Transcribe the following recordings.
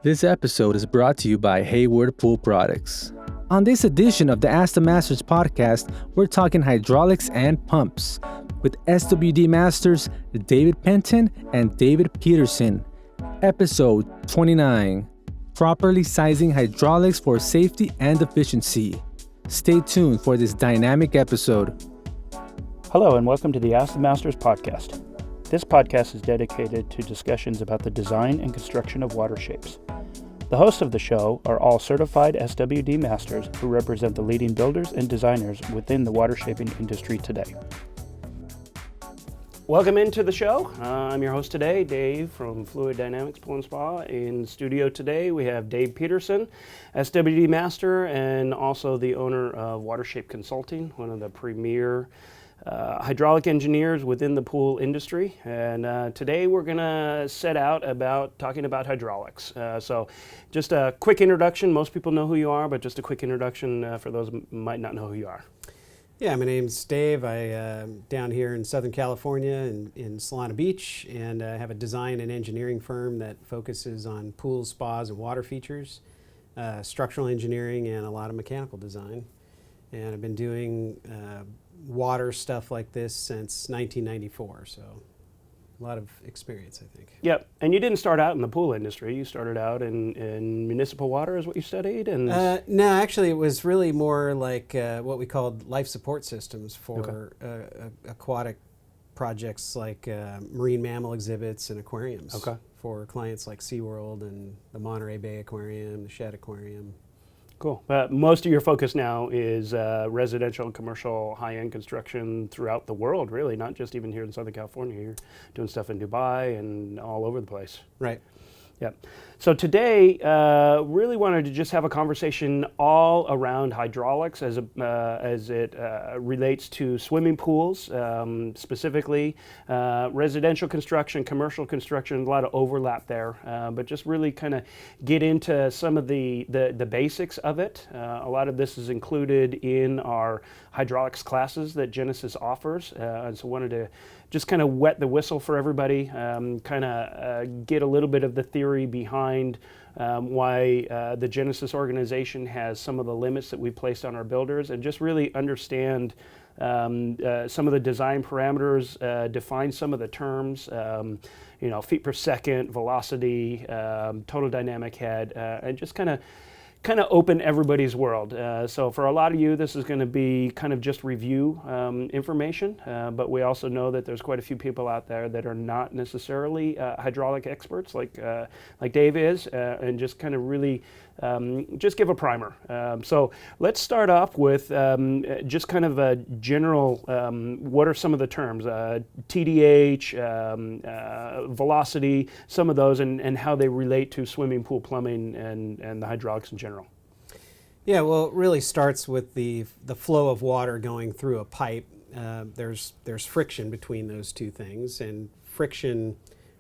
This episode is brought to you by Hayward Pool Products. On this edition of the Ask the Masters podcast, we're talking hydraulics and pumps with SWD Masters David Penton and David Peterson. Episode 29, Properly Sizing Hydraulics for Safety and Efficiency. Stay tuned for this dynamic episode. Hello and welcome to the Ask the Masters podcast. This podcast is dedicated to discussions about the design and construction of water shapes. The hosts of the show are all certified SWD masters who represent the leading builders and designers within the water shaping industry today. Welcome into the show. I'm your host today, Dave from Fluid Dynamics Pool and Spa. In studio today we have Dave Peterson, SWD master and also the owner of Water Shape Consulting, one of the premier hydraulic engineers within the pool industry, and today we're going to set out about talking about hydraulics. So just a quick introduction. Most people know who you are, but just a quick introduction for those who might not know who you are. Yeah, my name's Dave. I'm down here in Southern California in Solana Beach, and I have a design and engineering firm that focuses on pools, spas, and water features, structural engineering, and a lot of mechanical design. And I've been doing water stuff like this since 1994, so a lot of experience, I think. Yep, and you didn't start out in the pool industry. You started out in municipal water is what you studied? And no, actually it was really more like what we called life support systems for aquatic projects like marine mammal exhibits and aquariums for clients like SeaWorld and the Monterey Bay Aquarium, the Shedd Aquarium. Cool. Most of your focus now is residential and commercial high-end construction throughout the world, really, not just even here in Southern California. You're doing stuff in Dubai and all over the place. Right. Yeah. So today, really wanted to just have a conversation all around hydraulics as it relates to swimming pools, specifically residential construction, commercial construction, a lot of overlap there, but just really kind of get into some of the basics of it. A lot of this is included in our hydraulics classes that Genesis offers, and so wanted to just kind of wet the whistle for everybody, kind of get a little bit of the theory behind why the Genesis organization has some of the limits that we placed on our builders, and just really understand some of the design parameters, define some of the terms, feet per second, velocity, total dynamic head, and just kind of open everybody's world. So for a lot of you, this is going to be kind of just review information, but we also know that there's quite a few people out there that are not necessarily hydraulic experts like Dave is, and just kind of really just give a primer. So let's start off with just kind of a general, what are some of the terms, TDH, velocity, some of those, and how they relate to swimming pool plumbing and the hydraulics in general. Yeah, well, it really starts with the flow of water going through a pipe. There's friction between those two things, and friction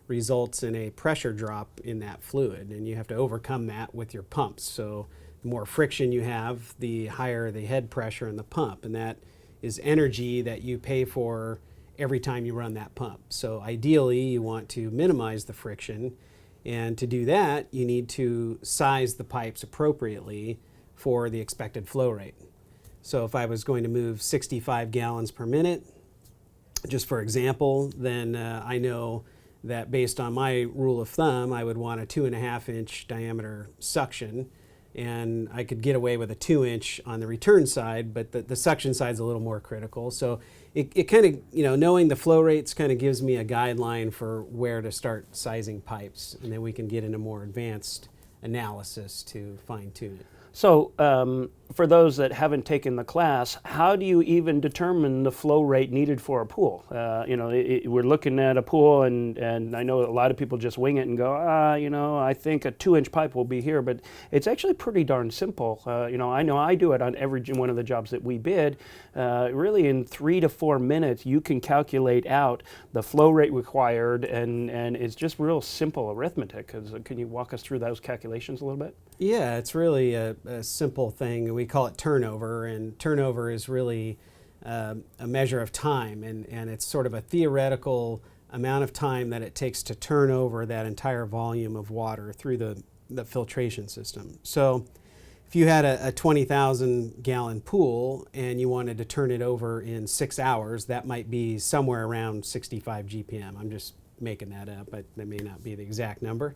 results in a pressure drop in that fluid, and you have to overcome that with your pumps. So the more friction you have, the higher the head pressure in the pump, and that is energy that you pay for every time you run that pump. So ideally, you want to minimize the friction, and to do that, you need to size the pipes appropriately for the expected flow rate. So if I was going to move 65 gallons per minute, just for example, then I know that based on my rule of thumb, I would want a 2.5 inch diameter suction, and I could get away with a 2 inch on the return side, but the suction side is a little more critical. So it kind of, knowing the flow rates kind of gives me a guideline for where to start sizing pipes, and then we can get into more advanced analysis to fine tune it. So for those that haven't taken the class, how do you even determine the flow rate needed for a pool? We're looking at a pool, and I know a lot of people just wing it and go, I think a 2 inch pipe will be here, but it's actually pretty darn simple. I know I do it on every one of the jobs that we bid. Really in 3 to 4 minutes, you can calculate out the flow rate required, and it's just real simple arithmetic. Can you walk us through those calculations a little bit? Yeah, it's really a simple thing. We call it turnover, and turnover is really a measure of time, and it's sort of a theoretical amount of time that it takes to turn over that entire volume of water through the filtration system. So if you had a 20,000 gallon pool and you wanted to turn it over in 6 hours, that might be somewhere around 65 GPM. I'm just making that up, but that may not be the exact number.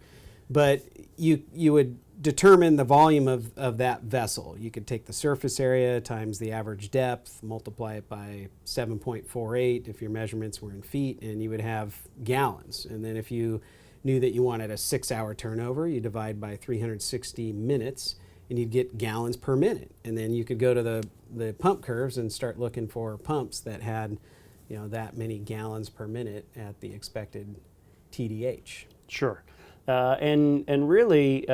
But you would determine the volume of that vessel. You could take the surface area times the average depth, multiply it by 7.48 if your measurements were in feet, and you would have gallons. And then if you knew that you wanted a 6 hour turnover, you divide by 360 minutes and you'd get gallons per minute. And then you could go to the pump curves and start looking for pumps that had, that many gallons per minute at the expected TDH. Sure. And really,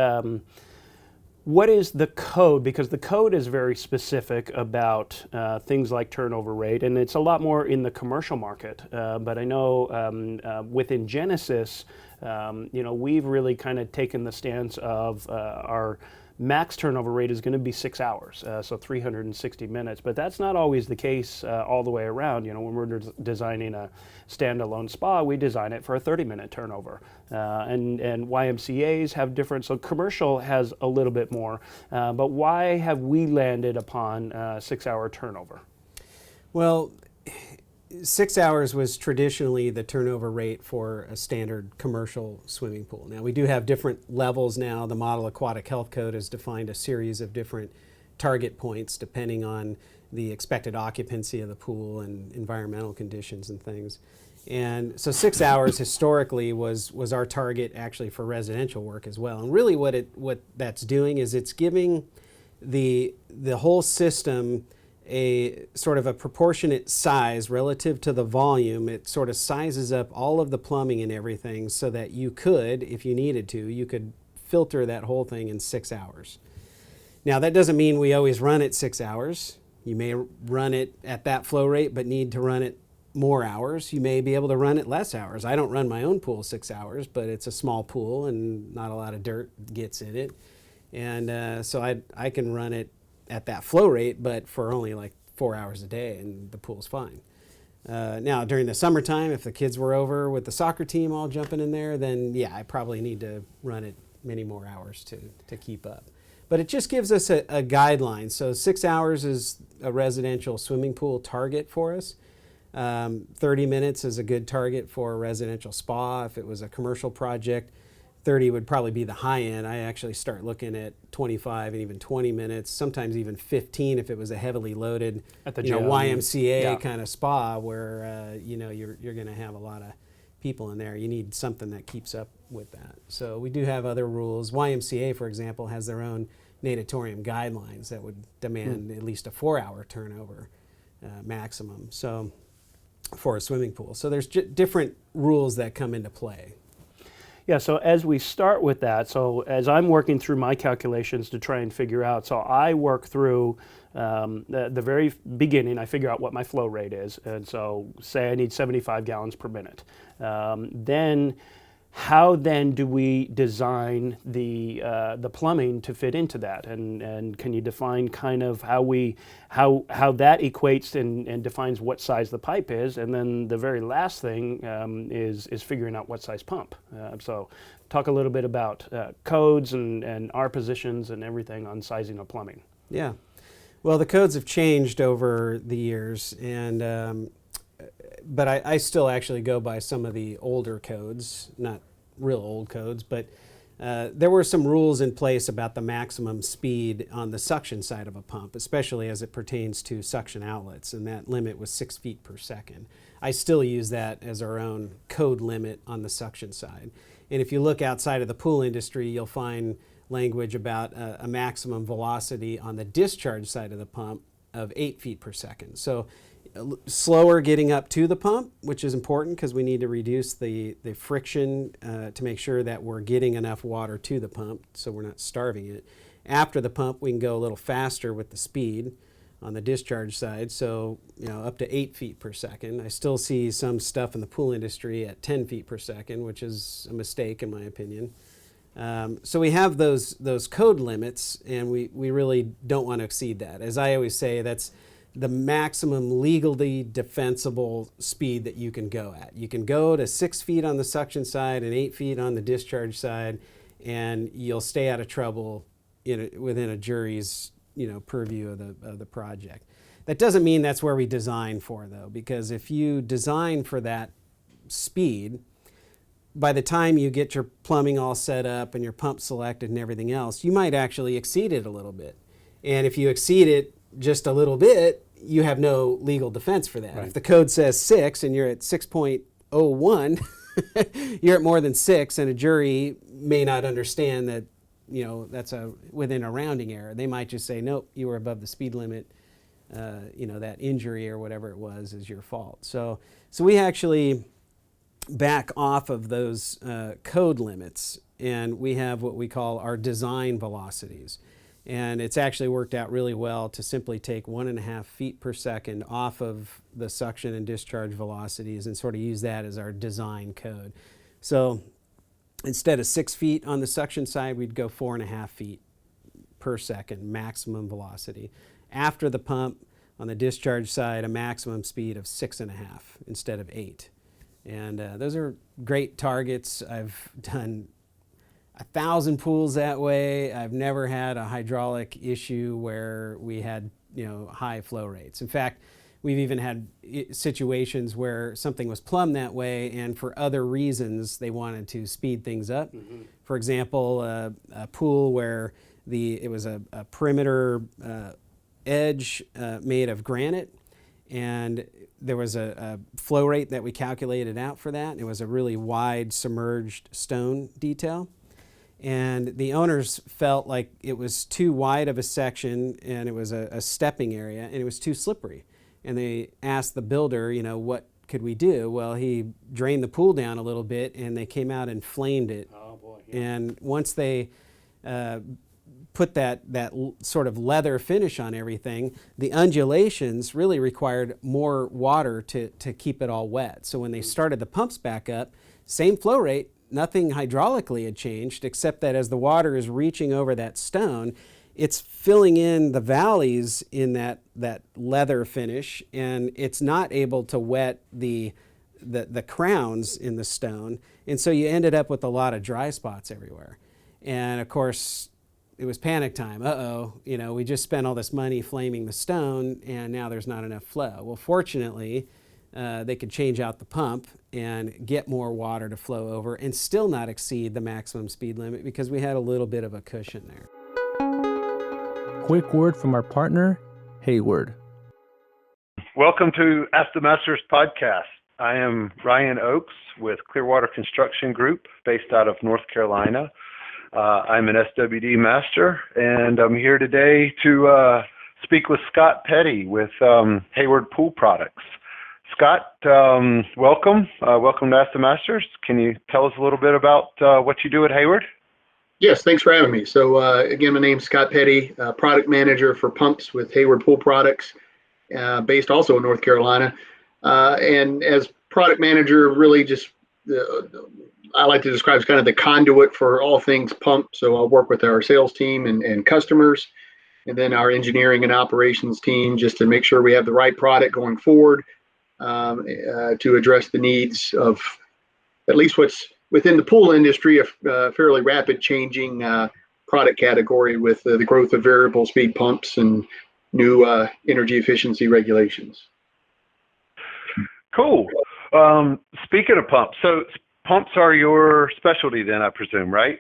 what is the code? Because the code is very specific about things like turnover rate, and it's a lot more in the commercial market. But I know within Genesis, we've really kind of taken the stance of our max turnover rate is going to be 6 hours, so 360 minutes. But that's not always the case all the way around. When we're designing a standalone spa, we design it for a 30-minute turnover. And YMCAs have different, so commercial has a little bit more. But why have we landed upon 6 hour turnover? Well, 6 hours was traditionally the turnover rate for a standard commercial swimming pool. Now, we do have different levels now. The Model Aquatic Health Code has defined a series of different target points depending on the expected occupancy of the pool and environmental conditions and things. And so 6 hours historically was our target actually for residential work as well. And really what that's doing is it's giving the whole system a sort of a proportionate size relative to the volume. It sort of sizes up all of the plumbing and everything so that you could, if you needed to, you could filter that whole thing in 6 hours. Now, that doesn't mean we always run it 6 hours. You may run it at that flow rate but need to run it more hours. You may be able to run it less hours. I don't run my own pool 6 hours, but it's a small pool and not a lot of dirt gets in it. And so I can run it at that flow rate, but for only like 4 hours a day, and the pool's fine. Now, during the summertime, if the kids were over with the soccer team all jumping in there, then yeah, I probably need to run it many more hours to keep up. But it just gives us a guideline. So 6 hours is a residential swimming pool target for us. 30 minutes is a good target for a residential spa. If it was a commercial project, 30 would probably be the high end. I actually start looking at 25 and even 20 minutes, sometimes even 15 if it was a heavily loaded at the gym, YMCA kind of spa where you're going to have a lot of people in there. You need something that keeps up with that. So we do have other rules. YMCA, for example, has their own natatorium guidelines that would demand at least a 4 hour turnover maximum. So for a swimming pool. So there's different rules that come into play. Yeah, so as we start with that, so as I'm working through my calculations to try and figure out, so I work through the very beginning, I figure out what my flow rate is, and so say I need 75 gallons per minute. Then how then do we design the plumbing to fit into that? And can you define kind of how that equates and defines what size the pipe is? And then the very last thing is figuring out what size pump. So talk a little bit about codes and our positions and everything on sizing of plumbing. Yeah. Well, the codes have changed over the years, and but I still actually go by some of the older codes, not real old codes, but there were some rules in place about the maximum speed on the suction side of a pump, especially as it pertains to suction outlets, and that limit was 6 feet per second. I still use that as our own code limit on the suction side. And if you look outside of the pool industry, you'll find language about a maximum velocity on the discharge side of the pump of 8 feet per second. So slower getting up to the pump, which is important because we need to reduce the friction to make sure that we're getting enough water to the pump so we're not starving it. After the pump, we can go a little faster with the speed on the discharge side, so up to 8 feet per second. I still see some stuff in the pool industry at 10 feet per second, which is a mistake in my opinion. So we have those code limits, and we really don't want to exceed that. As I always say, that's the maximum legally defensible speed that you can go at. You can go to 6 feet on the suction side and 8 feet on the discharge side, and you'll stay out of trouble within a jury's purview of the project. That doesn't mean that's where we design for, though, because if you design for that speed, by the time you get your plumbing all set up and your pump selected and everything else, you might actually exceed it a little bit. And if you exceed it just a little bit, you have no legal defense for that. Right. If the code says 6 and you're at 6.01, you're at more than 6, and a jury may not understand that that's within a rounding error. They might just say, nope, you were above the speed limit. That injury or whatever it was is your fault. So we actually back off of those code limits, and we have what we call our design velocities. And it's actually worked out really well to simply take 1.5 feet per second off of the suction and discharge velocities and sort of use that as our design code. So instead of 6 feet on the suction side, we'd go 4.5 feet per second, maximum velocity. After the pump, on the discharge side, a maximum speed of 6.5 instead of 8. And those are great targets. I've done 1,000 pools that way. I've never had a hydraulic issue where we had high flow rates. In fact, we've even had situations where something was plumbed that way, and for other reasons they wanted to speed things up. Mm-hmm. For example, a pool where it was a perimeter edge made of granite, and there was a flow rate that we calculated out for that. It was a really wide submerged stone detail. And the owners felt like it was too wide of a section, and it was a stepping area, and it was too slippery. And they asked the builder, what could we do? Well, he drained the pool down a little bit, and they came out and flamed it. Oh, boy. Yeah. And once they put that sort of leather finish on everything, the undulations really required more water to keep it all wet. So when they started the pumps back up, same flow rate, nothing hydraulically had changed, except that as the water is reaching over that stone, it's filling in the valleys in that leather finish, and it's not able to wet the crowns in the stone. And so you ended up with a lot of dry spots everywhere. And of course, it was panic time. We just spent all this money flaming the stone, and now there's not enough flow. Well, fortunately, they could change out the pump and get more water to flow over and still not exceed the maximum speed limit because we had a little bit of a cushion there. Quick word from our partner, Hayward. Welcome to Ask the Masters podcast. I am Ryan Oakes with Clearwater Construction Group based out of North Carolina. I'm an SWD master, and I'm here today to speak with Scott Petty with Hayward Pool Products. Scott, welcome. Welcome to Ask the Masters. Can you tell us a little bit about what you do at Hayward? Yes, thanks for having me. So again, my name's Scott Petty, product manager for pumps with Hayward Pool Products, based also in North Carolina. And as product manager, really just I like to describe as kind of the conduit for all things pump. So I'll work with our sales team and customers, and then our engineering and operations team just to make sure we have the right product going forward to address the needs of at least what's within the pool industry, a fairly rapid changing product category with the growth of variable speed pumps and new energy efficiency regulations. Cool. Speaking of pumps, so pumps are your specialty then, I presume, right?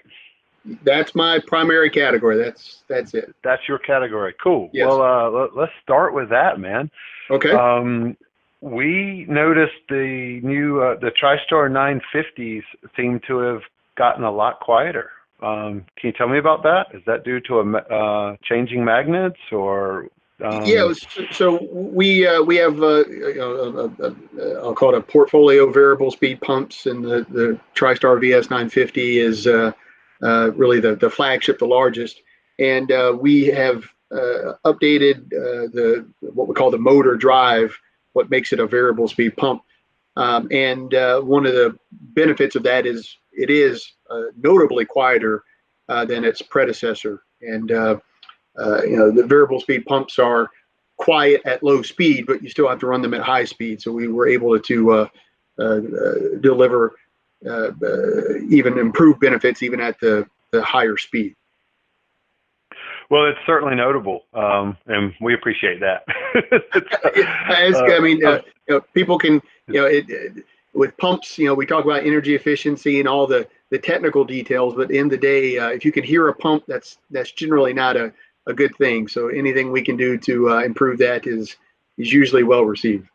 That's my primary category. That's it. That's your category. Cool. Yes. Well, let's start with that, man. Okay. We noticed the new the TriStar 950s seem to have gotten a lot quieter. Can you tell me about that? Is that due to changing magnets or? Yeah, so we have I'll call it a portfolio of variable speed pumps, and the TriStar VS 950 is really the flagship, the largest, and we have updated what we call the motor drive, what makes it a variable speed pump, and one of the benefits of that is it is notably quieter than its predecessor, and the variable speed pumps are quiet at low speed, but you still have to run them at high speed. So we were able to deliver even improved benefits even at the higher speed. Well, it's certainly notable, and we appreciate that. People can, with pumps, we talk about energy efficiency and all the technical details, but in the day, if you can hear a pump, that's generally not a good thing. So anything we can do to improve that is usually well received.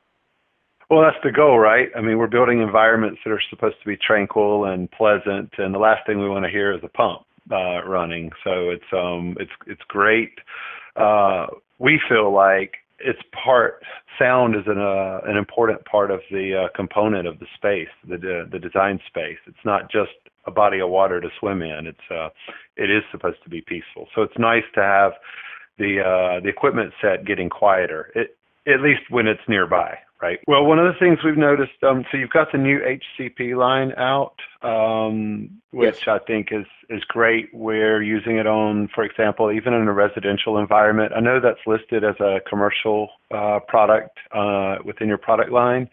Well, that's the goal, right? I mean, we're building environments that are supposed to be tranquil and pleasant, and the last thing we want to hear is a pump running. So it's great. We feel like sound is an important part of the component of the space, the design space. It's not just a body of water to swim in. It is supposed to be peaceful. So it's nice to have the equipment set getting quieter, at least when it's nearby, right? Well, one of the things we've noticed, so you've got the new HCP line out, which Yes. I think is great. We're using it on, for example, even in a residential environment. I know that's listed as a commercial product within your product line,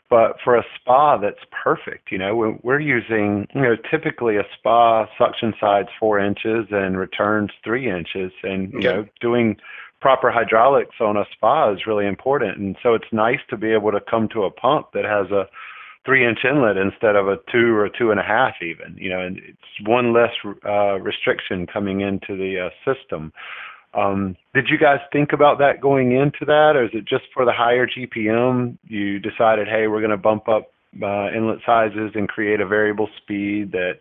but for a spa, that's perfect. We're using, typically a spa suction side's 4 inches and returns 3 inches, and doing proper hydraulics on a spa is really important. And so it's nice to be able to come to a pump that has a 3-inch inlet instead of a 2 or 2.5 even, and it's one less restriction coming into the system. Did you guys think about that going into that, or is it just for the higher GPM you decided, hey, we're going to bump up inlet sizes and create a variable speed that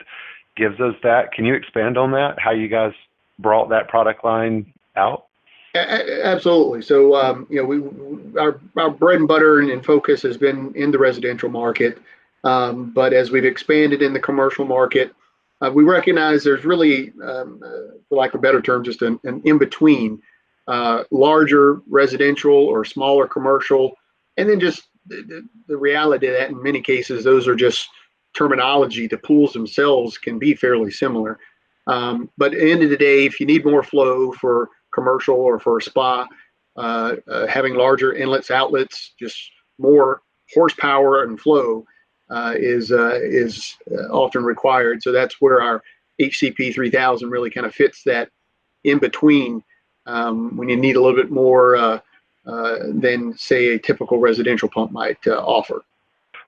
gives us that? Can you expand on that, how you guys brought that product line out? Absolutely. So, our bread and butter and focus has been in the residential market. But as we've expanded in the commercial market, we recognize there's really, for lack of a better term, just an in-between, larger residential or smaller commercial. And then just the reality that in many cases, those are just terminology. The pools themselves can be fairly similar. But at the end of the day, if you need more flow for commercial or for a spa, having larger inlets, outlets, just more horsepower and flow is often required. So that's where our HCP 3000 really kind of fits that in between, when you need a little bit more than, say, a typical residential pump might offer.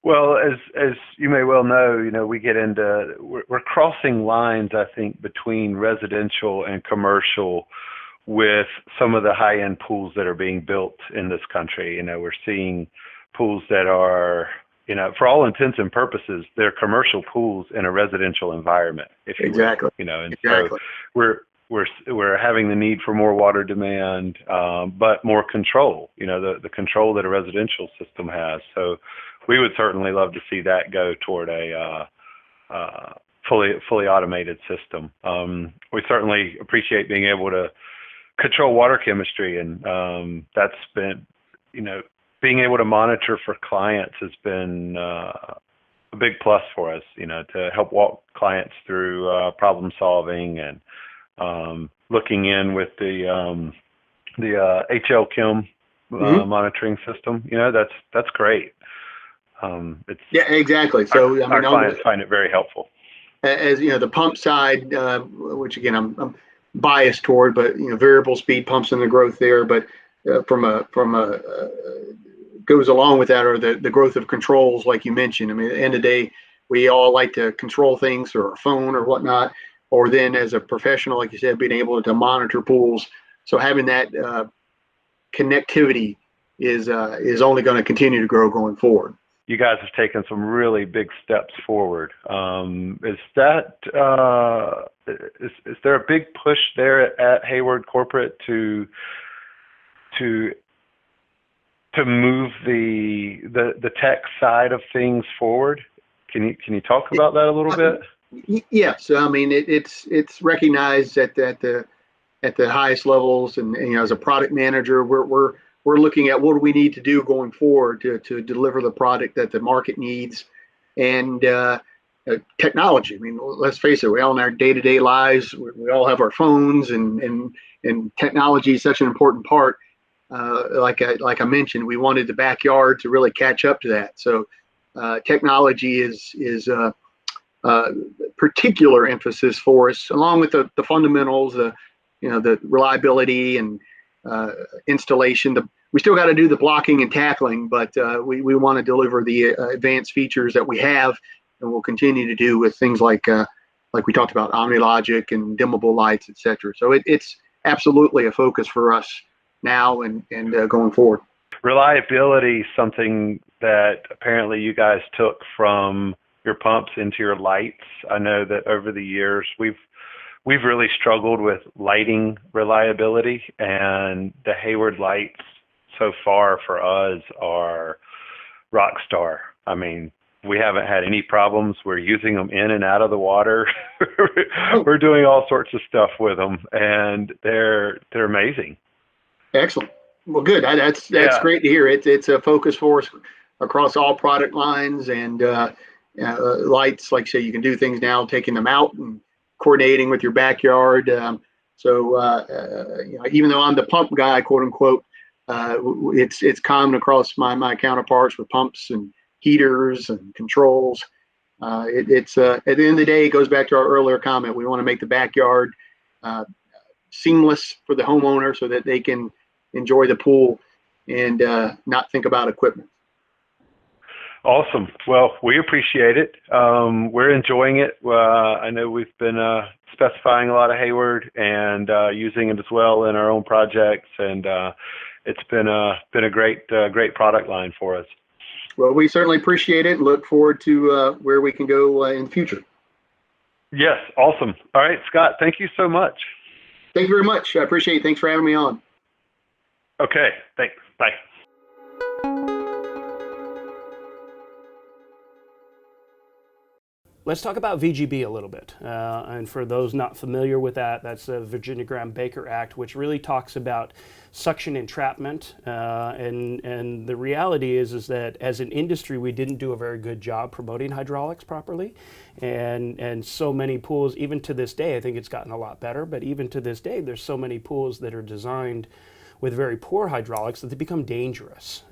Well, as you may well know, we get into, we're crossing lines, I think, between residential and commercial with some of the high-end pools that are being built in this country. We're seeing pools that are, for all intents and purposes, they're commercial pools in a residential environment, if you Exactly. will. And Exactly. so we're having the need for more water demand, but more control, the control that a residential system has. So we would certainly love to see that go toward a fully automated system. We certainly appreciate being able to control water chemistry, and that's been, being able to monitor for clients has been a big plus for us, to help walk clients through problem solving and looking in with the HL Chem monitoring system. That's great. Yeah, exactly. So our clients find it very helpful. As the pump side, which again I'm biased toward, but variable speed pumps and the growth there. But from a goes along with that are the growth of controls, like you mentioned. I mean, at the end of the day, we all like to control things or a phone or whatnot, or then as a professional, like you said, being able to monitor pools. So having that connectivity is only going to continue to grow going forward. You guys have taken some really big steps forward. Is there a big push there at Hayward Corporate to move the tech side of things forward? Can you talk about that a little bit? Yes, I mean it's recognized at the highest levels, and as a product manager, we're looking at what do we need to do going forward to deliver the product that the market needs, and technology. I mean, let's face it, we all in our day-to-day lives, we all have our phones, and technology is such an important part. like I mentioned, we wanted the backyard to really catch up to that. So technology is particular emphasis for us, along with the fundamentals, the reliability and installation. We still got to do the blocking and tackling, but we want to deliver the advanced features that we have, and we'll continue to do with things like we talked about, OmniLogic and dimmable lights, etc. So it's absolutely a focus for us now and going forward. Reliability, something that apparently you guys took from your pumps into your lights. I know that over the years we've really struggled with lighting reliability, and the Hayward lights so far for us are rock star. I mean, we haven't had any problems. We're using them in and out of the water. We're doing all sorts of stuff with them, and they're amazing. Excellent. Well, good. That's great to hear. It's a focus for us across all product lines, and lights. Like I say, you can do things now, taking them out and coordinating with your backyard. So even though I'm the pump guy, quote unquote, it's common across my counterparts with pumps and heaters and controls. It's at the end of the day, it goes back to our earlier comment. We want to make the backyard seamless for the homeowner so that they can enjoy the pool and not think about equipment. Awesome. Well, we appreciate it. We're enjoying it. I know we've been specifying a lot of Hayward and using it as well in our own projects, and it's been a great product line for us. Well, we certainly appreciate it and look forward to where we can go in the future. Yes, awesome. All right, Scott, thank you so much. Thank you very much. I appreciate it. Thanks for having me on. Okay, thanks. Bye. Let's talk about VGB a little bit. And for those not familiar with that, that's the Virginia Graham-Baker Act, which really talks about suction entrapment. And the reality is that as an industry, we didn't do a very good job promoting hydraulics properly. And so many pools, even to this day, I think it's gotten a lot better, but even to this day, there's so many pools that are designed with very poor hydraulics that they become dangerous.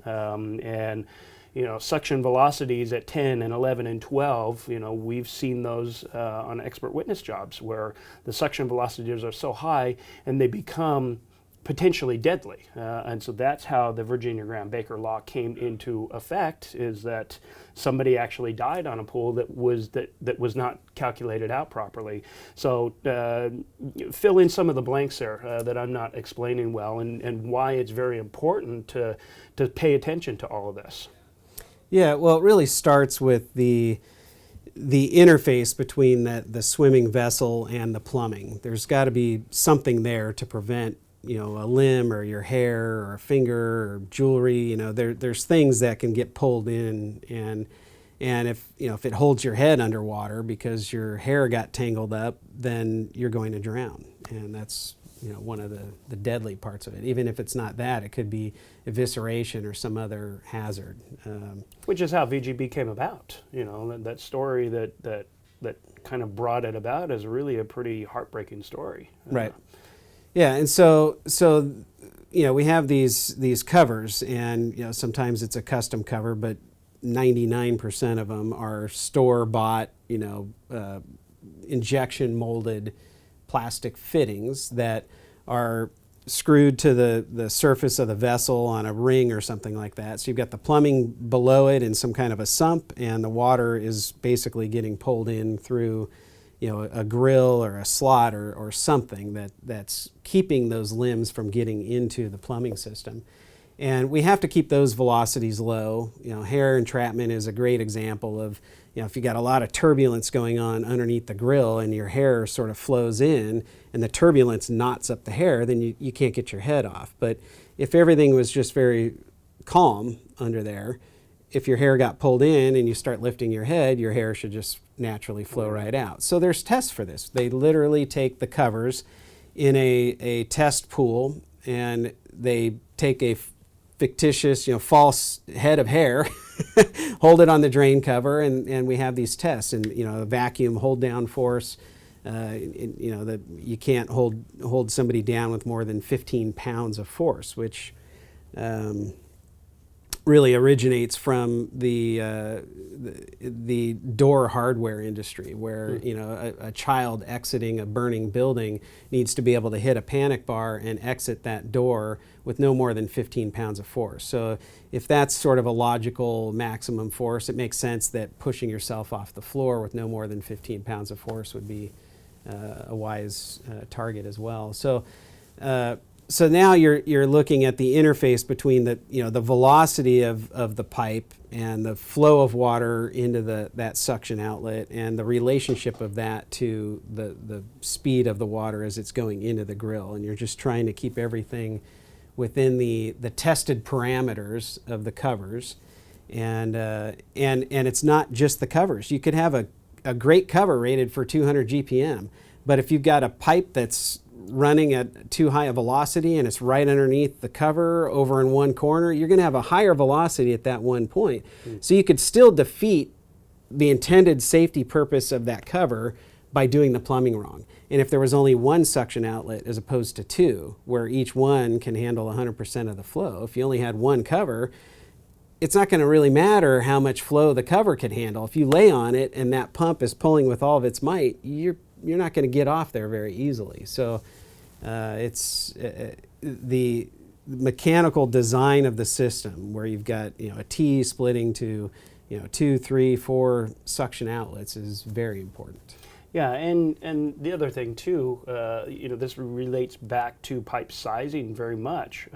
Suction velocities at 10 and 11 and 12, we've seen those on expert witness jobs where the suction velocities are so high and they become potentially deadly. And so that's how the Virginia Graham-Baker law came into effect, is that somebody actually died on a pool that was not calculated out properly. So fill in some of the blanks there that I'm not explaining well, and why it's very important to pay attention to all of this. Yeah, well, it really starts with the interface between the swimming vessel and the plumbing. There's got to be something there to prevent, a limb or your hair or a finger or jewelry. There's things that can get pulled in, and if it holds your head underwater because your hair got tangled up, then you're going to drown, and that's one of the deadly parts of it. Even if it's not that, it could be evisceration or some other hazard. Which is how VGB came about. That story that kind of brought it about is really a pretty heartbreaking story. Right. Yeah, and so we have these covers, and sometimes it's a custom cover, but 99% of them are store-bought, injection molded plastic fittings that are screwed to the surface of the vessel on a ring or something like that. So you've got the plumbing below it in some kind of a sump, and the water is basically getting pulled in through a grill or a slot or something that's keeping those limbs from getting into the plumbing system. And we have to keep those velocities low. Hair entrapment is a great example of, if you got a lot of turbulence going on underneath the grill and your hair sort of flows in and the turbulence knots up the hair, then you can't get your head off. But if everything was just very calm under there, if your hair got pulled in and you start lifting your head, your hair should just naturally flow right out. So there's tests for this. They literally take the covers in a test pool, and they take a fictitious, false head of hair, hold it on the drain cover, and we have these tests, and a vacuum hold down force. That you can't hold somebody down with more than 15 pounds of force, which really originates from the door hardware industry, where a child exiting a burning building needs to be able to hit a panic bar and exit that door with no more than 15 pounds of force. So if that's sort of a logical maximum force, it makes sense that pushing yourself off the floor with no more than 15 pounds of force would be a wise target as well. So now you're looking at the interface between the velocity of the pipe and the flow of water into that suction outlet, and the relationship of that to the speed of the water as it's going into the grill. And you're just trying to keep everything within the tested parameters of the covers. And it's not just the covers. You could have a great cover rated for 200 GPM, but if you've got a pipe that's running at too high a velocity and it's right underneath the cover over in one corner, you're going to have a higher velocity at that one point. So you could still defeat the intended safety purpose of that cover by doing the plumbing wrong. And if there was only one suction outlet as opposed to two, where each one can handle 100% of the flow, if you only had one cover, it's not going to really matter how much flow the cover can handle. If you lay on it and that pump is pulling with all of its might, you're not going to get off there very easily. So it's the mechanical design of the system, where you've got a T splitting to 2, 3, 4 suction outlets, is very important. Yeah, and the other thing too, this relates back to pipe sizing very much.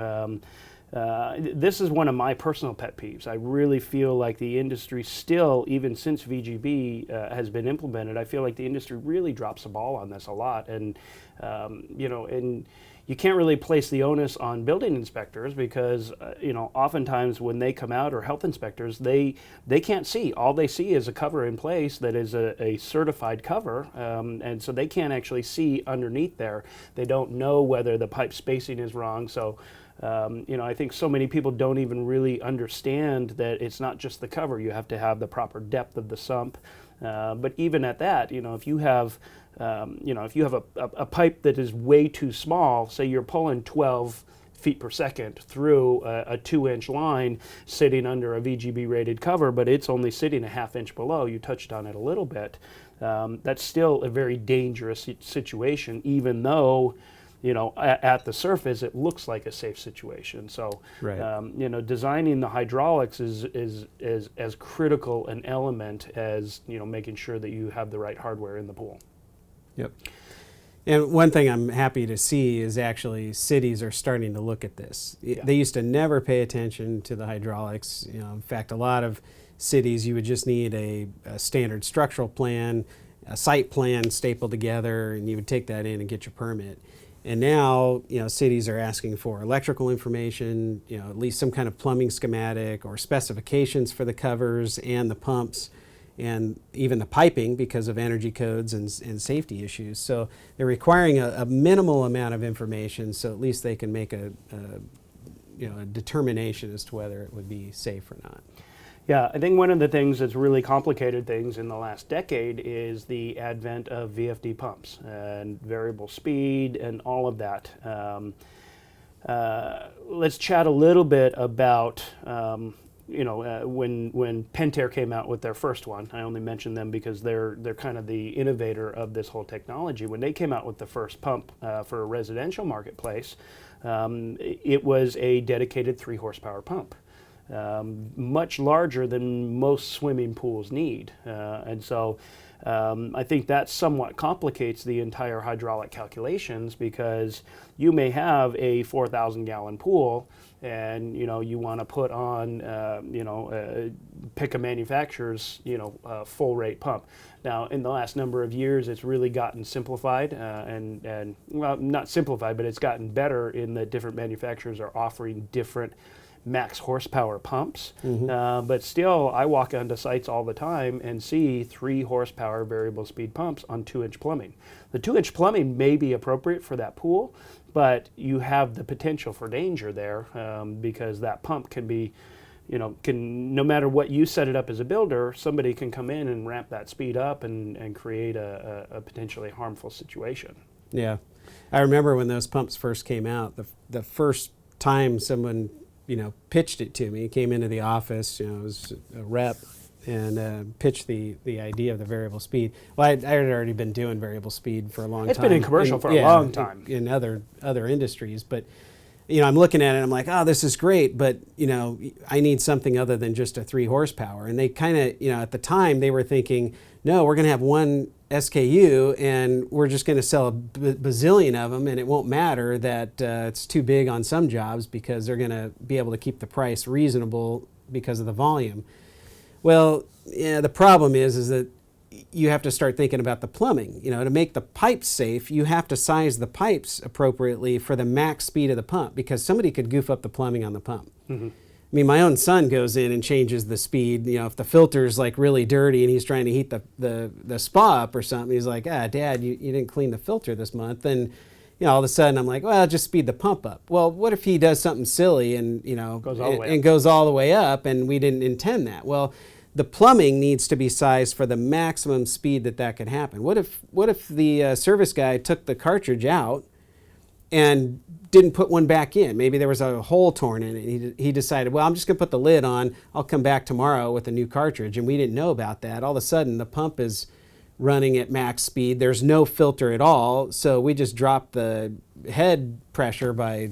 This is one of my personal pet peeves. I really feel like the industry still, even since VGB has been implemented, I feel like the industry really drops the ball on this a lot. And, and you can't really place the onus on building inspectors because, oftentimes when they come out, or health inspectors, they can't see. All they see is a cover in place that is a certified cover, and so they can't actually see underneath there. They don't know whether the pipe spacing is wrong. So, I think so many people don't even really understand that it's not just the cover. You have to have the proper depth of the sump. But even at that, if you have, a pipe that is way too small, say you're pulling 12 feet per second through a 2-inch line sitting under a VGB rated cover, but it's only sitting a ½ inch below, you touched on it a little bit, that's still a very dangerous situation, even though at the surface it looks like a safe situation. So, right. Designing the hydraulics is as critical an element as making sure that you have the right hardware in the pool. Yep. And one thing I'm happy to see is actually cities are starting to look at this. Yeah. They used to never pay attention to the hydraulics. In fact, a lot of cities, you would just need a standard structural plan, a site plan stapled together, and you would take that in and get your permit. And now, cities are asking for electrical information, at least some kind of plumbing schematic or specifications for the covers and the pumps, and even the piping because of energy codes and safety issues. So they're requiring a minimal amount of information, so at least they can make a determination as to whether it would be safe or not. Yeah, I think one of the things that's really complicated things in the last decade is the advent of VFD pumps and variable speed and all of that. Let's chat a little bit about when Pentair came out with their first one. I only mention them because they're kind of the innovator of this whole technology. When they came out with the first pump for a residential marketplace, it was a dedicated 3 horsepower pump. Much larger than most swimming pools need. And so I think that somewhat complicates the entire hydraulic calculations, because you may have a 4,000 gallon pool and you want to put on pick a manufacturer's full rate pump. Now in the last number of years it's really gotten simplified and well, not simplified, but it's gotten better in that different manufacturers are offering different max horsepower pumps, but still I walk onto sites all the time and see 3 horsepower variable speed pumps on 2-inch plumbing. The 2-inch plumbing may be appropriate for that pool, but you have the potential for danger there, because that pump can be, no matter what you set it up as a builder, somebody can come in and ramp that speed up and create a potentially harmful situation. Yeah, I remember when those pumps first came out, the first time someone pitched it to me. He came into the office, it was a rep, and pitched the idea of the variable speed. Well, I had already been doing variable speed for a long time. It's been in commercial for a long time. In other industries, but I'm looking at it and I'm like, oh, this is great, but I need something other than just a 3 horsepower. And they kind of, at the time they were thinking, no, we're going to have one SKU and we're just going to sell a bazillion of them, and it won't matter that it's too big on some jobs because they're going to be able to keep the price reasonable because of the volume. Well, the problem is that you have to start thinking about the plumbing. To make the pipes safe, you have to size the pipes appropriately for the max speed of the pump, because somebody could goof up the plumbing on the pump. Mm-hmm. I mean, my own son goes in and changes the speed. If the filter's like really dirty and he's trying to heat the spa up or something, he's like, Dad, you didn't clean the filter this month. And all of a sudden I'm like, well, just speed the pump up. Well, what if he does something silly and goes all the way up and we didn't intend that? Well, the plumbing needs to be sized for the maximum speed that could happen. What if the service guy took the cartridge out and didn't put one back in? Maybe there was a hole torn in it. He decided, well, I'm just going to put the lid on. I'll come back tomorrow with a new cartridge. And we didn't know about that. All of a sudden, the pump is running at max speed. There's no filter at all. So we just dropped the head pressure by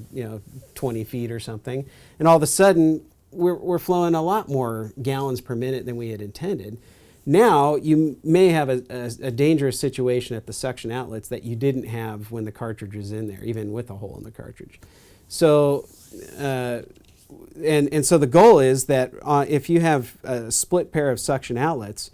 20 feet or something. And all of a sudden, we're flowing a lot more gallons per minute than we had intended. Now you may have a dangerous situation at the suction outlets that you didn't have when the cartridge was in there, even with a hole in the cartridge. So, and so the goal is that if you have a split pair of suction outlets,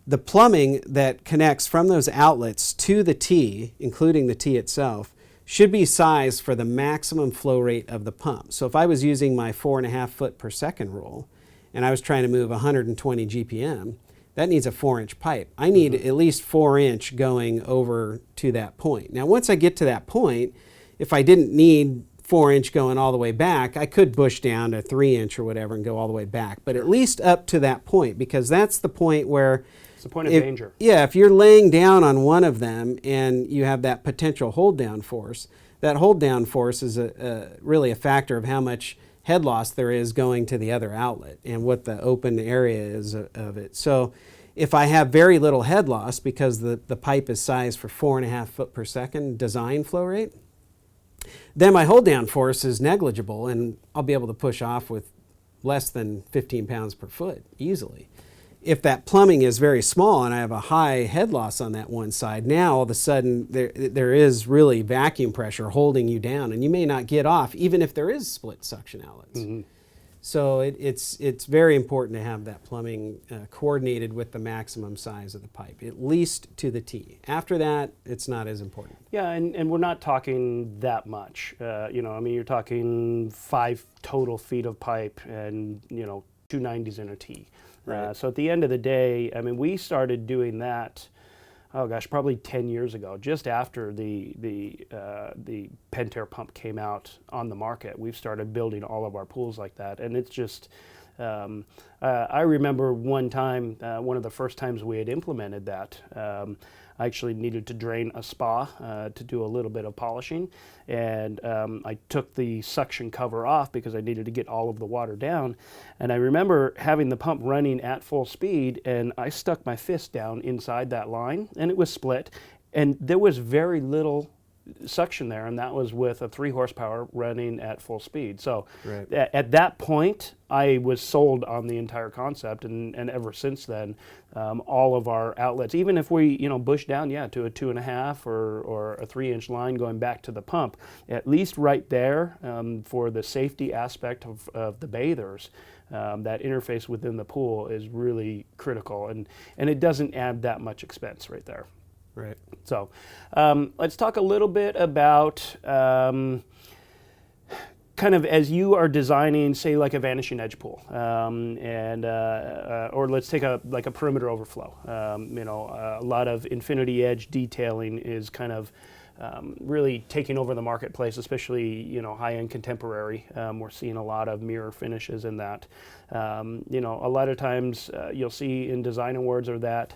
the plumbing that connects from those outlets to the T, including the T itself, should be sized for the maximum flow rate of the pump. So if I was using my 4.5 foot per second rule and I was trying to move 120 GPM, that needs a 4-inch pipe. I need at least 4-inch going over to that point. Now, once I get to that point, if I didn't need 4-inch going all the way back, I could bush down to 3-inch or whatever and go all the way back. But at least up to that point, because that's the point where it's the point of danger. Yeah, if you're laying down on one of them and you have that potential hold down force, that hold down force is really a factor of how much head loss there is going to the other outlet and what the open area is of it. So if I have very little head loss because the pipe is sized for 4.5 foot per second design flow rate, then my hold down force is negligible and I'll be able to push off with less than 15 pounds per foot easily. If that plumbing is very small and I have a high head loss on that one side, now all of a sudden there is really vacuum pressure holding you down and you may not get off even if there is split suction outlets. Mm-hmm. So it's very important to have that plumbing coordinated with the maximum size of the pipe, at least to the T. After that, it's not as important. Yeah, and we're not talking that much. You're talking 5 total feet of pipe and, 290s in a T. Right. So at the end of the day, we started doing that, probably 10 years ago, just after the Penton pump came out on the market. We've started building all of our pools like that, and it's just, I remember one time, one of the first times we had implemented that, I actually needed to drain a spa to do a little bit of polishing, and I took the suction cover off because I needed to get all of the water down. And I remember having the pump running at full speed, and I stuck my fist down inside that line, and it was split, and there was very little suction there, and that was with a 3 horsepower running at full speed. So right. At that point, I was sold on the entire concept, and ever since then, all of our outlets, even if we bush down to a 2.5 or a 3-inch line going back to the pump, at least right there for the safety aspect of the bathers, that interface within the pool is really critical, and it doesn't add that much expense right there. Right. So let's talk a little bit about kind of as you are designing, say, like a vanishing edge pool, or let's take a perimeter overflow. A lot of infinity edge detailing is kind of really taking over the marketplace, especially high-end contemporary. We're seeing a lot of mirror finishes in that. A lot of times you'll see in design awards or that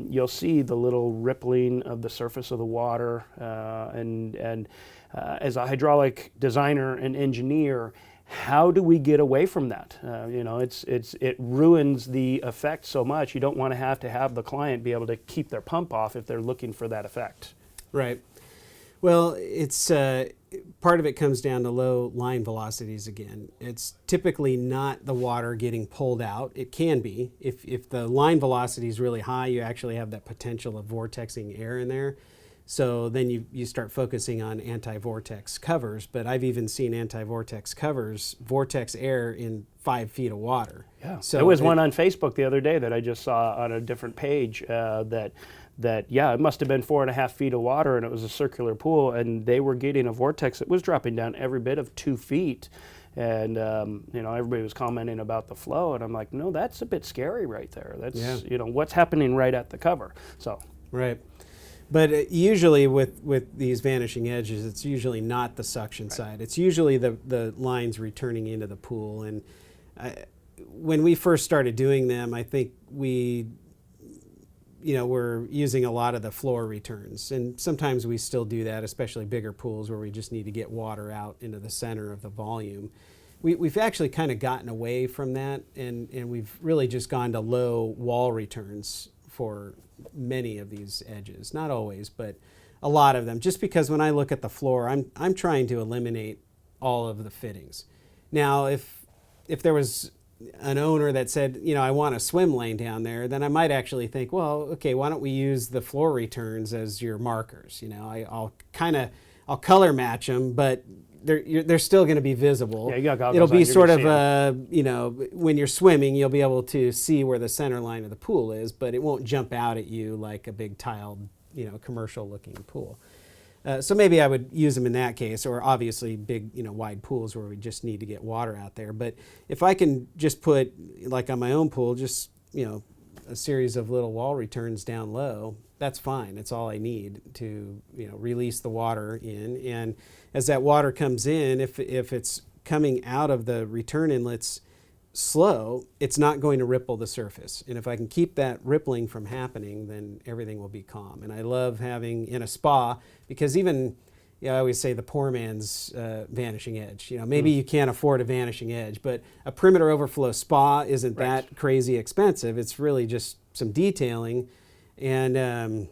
you'll see the little rippling of the surface of the water, and as a hydraulic designer and engineer, how do we get away from that? It ruins the effect so much. You don't want to have the client be able to keep their pump off if they're looking for that effect. Right. Well, it's part of it comes down to low line velocities again. It's typically not the water getting pulled out. It can be. If the line velocity is really high, you actually have that potential of vortexing air in there. So then you start focusing on anti-vortex covers, but I've even seen anti-vortex covers vortex air in 5 feet of water. Yeah. So there was one on Facebook the other day that I just saw on a different page that it must have been 4.5 feet of water, and it was a circular pool, and they were getting a vortex that was dropping down every bit of 2 feet. And everybody was commenting about the flow, and I'm like, no, that's a bit scary right there. That's what's happening right at the cover. So right. But usually with these vanishing edges, it's usually not the suction side. It's usually the lines returning into the pool. And when we first started doing them, I think we're using a lot of the floor returns. And sometimes we still do that, especially bigger pools where we just need to get water out into the center of the volume. We've actually kind of gotten away from that, and we've really just gone to low wall returns for many of these edges. Not always, but a lot of them. Just because when I look at the floor, I'm trying to eliminate all of the fittings. Now, if there was an owner that said, I want a swim lane down there, then I might actually think, well, okay, why don't we use the floor returns as your markers? I'll color match them, but they're still going to be visible. Yeah, you got goggles It'll be on, sort of, when you're swimming, you'll be able to see where the center line of the pool is, but it won't jump out at you like a big tiled, commercial-looking pool. So maybe I would use them in that case, or obviously big, wide pools where we just need to get water out there. But if I can just put, like on my own pool, just, a series of little wall returns down low, that's fine. It's all I need to, release the water in. And as that water comes in, if it's coming out of the return inlets slow, it's not going to ripple the surface. And if I can keep that rippling from happening, then everything will be calm. And I love having in a spa, because even, I always say the poor man's vanishing edge. Maybe you can't afford a vanishing edge, but a perimeter overflow spa isn't that crazy expensive. It's really just some detailing and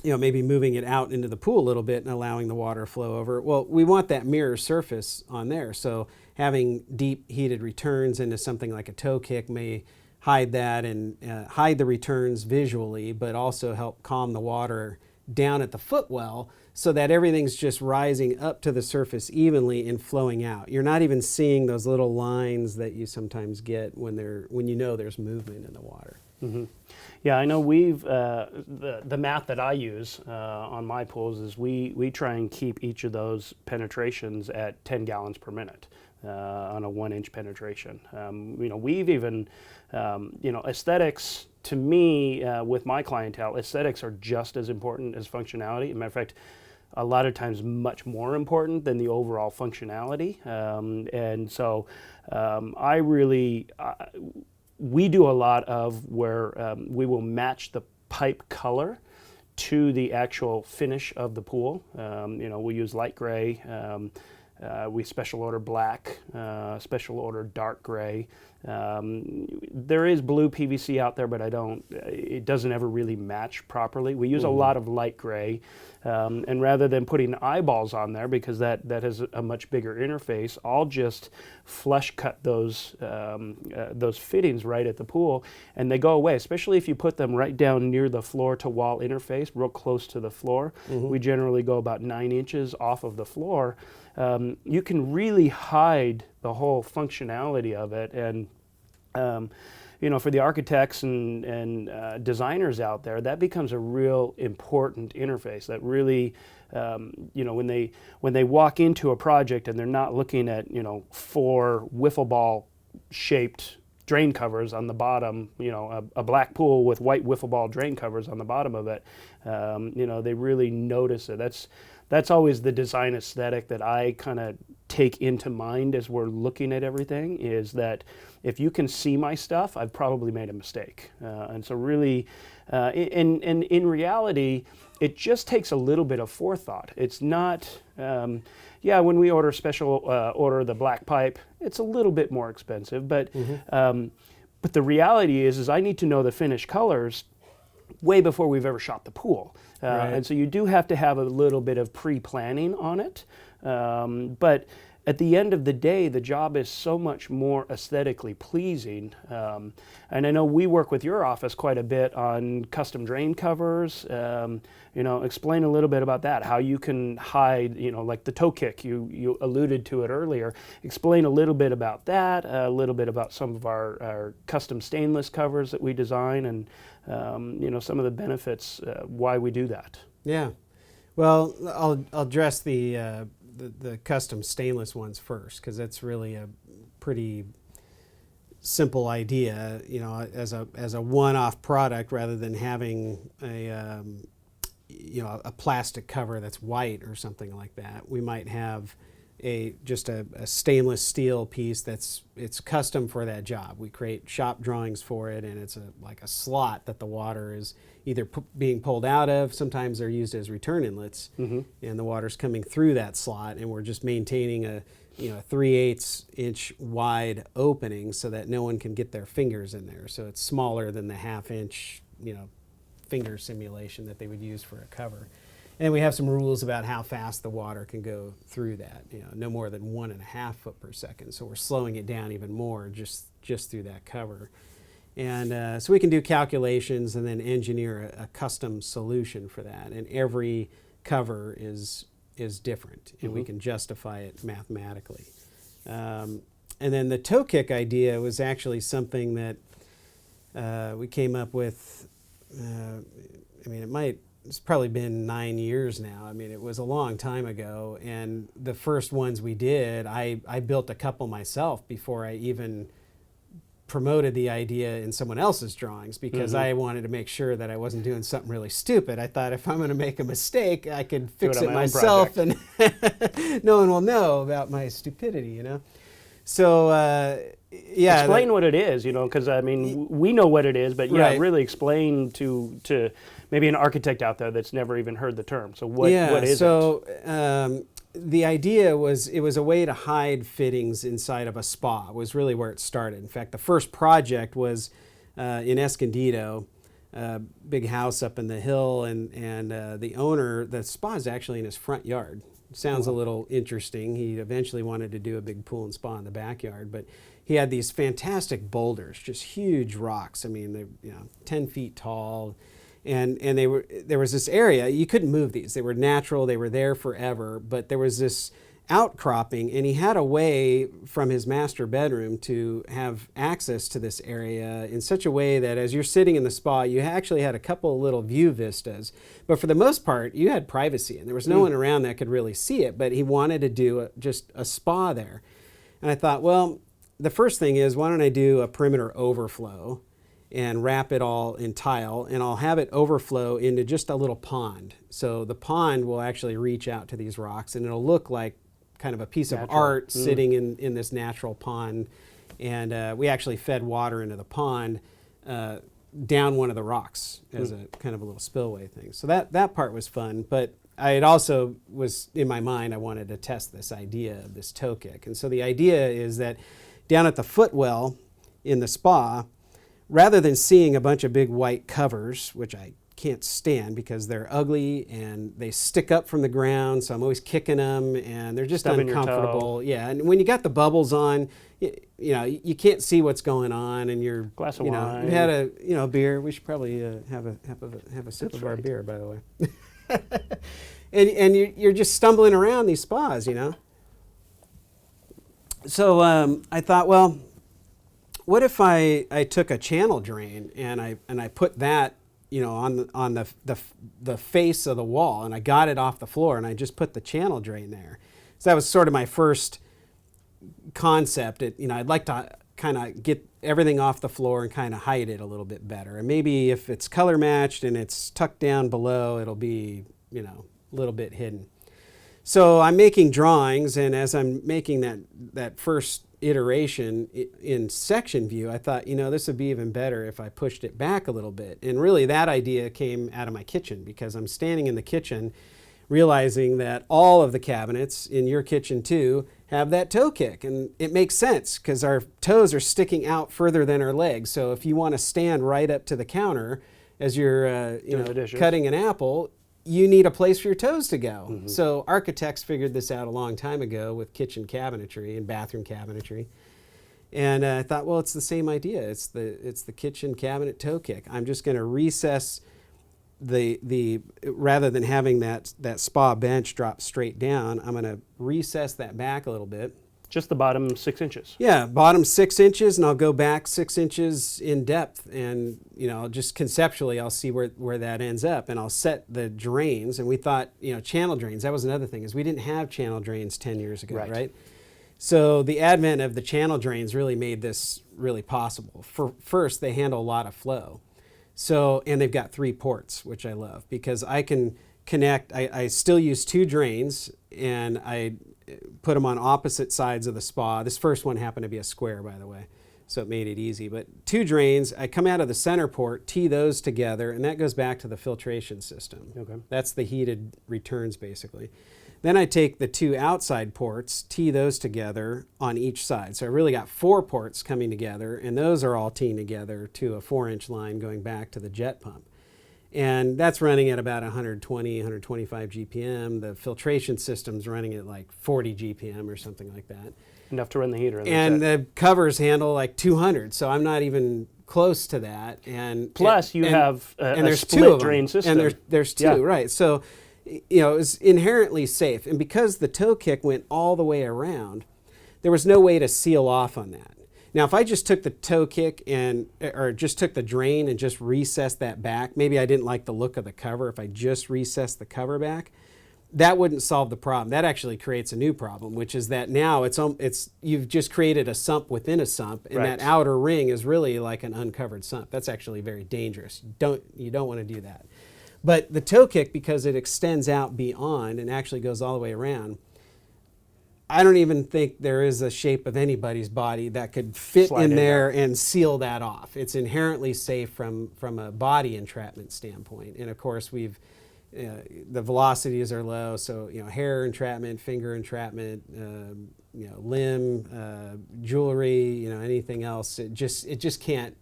maybe moving it out into the pool a little bit and allowing the water to flow over. Well, we want that mirror surface on there. So having deep heated returns into something like a toe kick may hide that and hide the returns visually, but also help calm the water down at the footwell so that everything's just rising up to the surface evenly and flowing out. You're not even seeing those little lines that you sometimes get when there's movement in the water. Mm-hmm. Yeah, I know we've, the math that I use on my pools is we try and keep each of those penetrations at 10 gallons per minute on a 1-inch penetration. We've even, aesthetics, to me, with my clientele, aesthetics are just as important as functionality. As a matter of fact, a lot of times much more important than the overall functionality. We do a lot of where we will match the pipe color to the actual finish of the pool. We use light gray, we special order black, special order dark gray. There is blue PVC out there, but it doesn't ever really match properly. We use a lot of light gray, and rather than putting eyeballs on there, because that has a much bigger interface, I'll just flush cut those fittings right at the pool, and they go away, especially if you put them right down near the floor to wall interface, real close to the floor. We generally go about 9 inches off of the floor. You can really hide the whole functionality of it, and for the architects and designers out there, that becomes a real important interface. That really, when they walk into a project and they're not looking at 4 wiffle ball shaped drain covers on the bottom, a black pool with white wiffle ball drain covers on the bottom of it, they really notice it. that's always the design aesthetic that I kind of take into mind as we're looking at everything, is that if you can see my stuff, I've probably made a mistake. And so really, in reality, it just takes a little bit of forethought. It's not, when we order order the black pipe, it's a little bit more expensive, but the reality is I need to know the finished colors way before we've ever shot the pool. Right. And so you do have to have a little bit of pre-planning on it. But at the end of the day, the job is so much more aesthetically pleasing. And I know we work with your office quite a bit on custom drain covers. Explain a little bit about that, how you can hide, like the toe kick, you alluded to it earlier. Explain a little bit about that, a little bit about some of our custom stainless covers that we design, and some of the benefits, why we do that. Yeah. Well, I'll address the custom stainless ones first, because that's really a pretty simple idea, as a one-off product, rather than having a plastic cover that's white or something like that. We might have just a stainless steel piece it's custom for that job. We create shop drawings for it, and it's like a slot that the water is either being pulled out of. Sometimes they're used as return inlets, and the water's coming through that slot, and we're just maintaining a 3/8 inch wide opening so that no one can get their fingers in there. So it's smaller than the 1/2 inch finger simulation that they would use for a cover. And we have some rules about how fast the water can go through that, no more than 1.5 foot per second. So we're slowing it down even more just through that cover. And so we can do calculations and then engineer a custom solution for that. And every cover is different, and we can justify it mathematically. And then the toe kick idea was actually something that we came up with. It's probably been 9 years now. It was a long time ago, and the first ones we did, I built a couple myself before I even promoted the idea in someone else's drawings, because I wanted to make sure that I wasn't doing something really stupid. I thought if I'm going to make a mistake, I could fix it myself, and no one will know about my stupidity, So, explain what it is, because we know what it is, but right. Really explain to maybe an architect out there that's never even heard the term. So what is it? So the idea was, it was a way to hide fittings inside of a spa, was really where it started. In fact, the first project was in Escondido, a big house up in the hill, and the owner, the spa is actually in his front yard. Sounds a little interesting. He eventually wanted to do a big pool and spa in the backyard, but he had these fantastic boulders, just huge rocks. They're 10 feet tall, and there was this area, you couldn't move these. They were natural, they were there forever, but there was this outcropping, and he had a way from his master bedroom to have access to this area in such a way that as you're sitting in the spa, you actually had a couple of little view vistas, but for the most part, you had privacy, and there was no one around that could really see it, but he wanted to do just a spa there. And I thought, well, the first thing is, why don't I do a perimeter overflow and wrap it all in tile, and I'll have it overflow into just a little pond. So the pond will actually reach out to these rocks, and it'll look like kind of a piece of art sitting in this natural pond. And we actually fed water into the pond down one of the rocks as a kind of a little spillway thing. So that part was fun, but I had also was in my mind, I wanted to test this idea of this toe kick. And so the idea is that down at the footwell in the spa, rather than seeing a bunch of big white covers, which I can't stand because they're ugly and they stick up from the ground, so I'm always kicking them, and they're just uncomfortable. Yeah, and when you got the bubbles on, you can't see what's going on, and you're glass of wine. You had a beer. We should probably have a sip of our beer, by the way. and you're just stumbling around these spas, So I thought, well, what if I took a channel drain and I put that on the face of the wall, and I got it off the floor, and I just put the channel drain there. So that was sort of my first concept. I'd like to kind of get everything off the floor and kind of hide it a little bit better. And maybe if it's color matched and it's tucked down below, it'll be a little bit hidden. So I'm making drawings, and as I'm making that first iteration in section view, I thought, this would be even better if I pushed it back a little bit. And really that idea came out of my kitchen, because I'm standing in the kitchen realizing that all of the cabinets in your kitchen too have that toe kick. And it makes sense because our toes are sticking out further than our legs. So if you want to stand right up to the counter as you're cutting an apple, you need a place for your toes to go. Mm-hmm. So architects figured this out a long time ago with kitchen cabinetry and bathroom cabinetry. And I thought, well, it's the same idea. It's the kitchen cabinet toe kick. I'm just going to recess rather than having that spa bench drop straight down, I'm going to recess that back a little bit. Just the bottom 6 inches. Yeah, bottom 6 inches, and I'll go back 6 inches in depth, and just conceptually I'll see where that ends up, and I'll set the drains. And we thought, channel drains. That was another thing, is we didn't have channel drains 10 years ago, right? So the advent of the channel drains really made this really possible. First, they handle a lot of flow. So, and they've got 3 ports, which I love, because I can connect. I still use 2 drains, and I put them on opposite sides of the spa. This first one happened to be a square, by the way, so it made it easy. But 2 drains, I come out of the center port, tee those together, and that goes back to the filtration system. Okay. That's the heated returns, basically. Then I take the 2 outside ports, tee those together on each side. So I really got 4 ports coming together, and those are all teeing together to a 4-inch line going back to the jet pump. And that's running at about 120, 125 GPM. The filtration system's running at like 40 GPM or something like that. Enough to run the heater. And the covers handle like 200, so I'm not even close to that. And plus, you have a split 2 drain system. And there's 2, right? So, it's inherently safe. And because the toe kick went all the way around, there was no way to seal off on that. Now, if I just took the toe kick or just took the drain and just recessed that back, maybe I didn't like the look of the cover. If I just recessed the cover back, that wouldn't solve the problem. That actually creates a new problem, which is that now you've just created a sump within a sump, and that outer ring is really like an uncovered sump. That's actually very dangerous. You don't want to do that. But the toe kick, because it extends out beyond and actually goes all the way around, I don't even think there is a shape of anybody's body that could fit in there and seal that off. It's inherently safe from a body entrapment standpoint. And of course, the velocities are low, so hair entrapment, finger entrapment, limb, jewelry, anything else. It just can't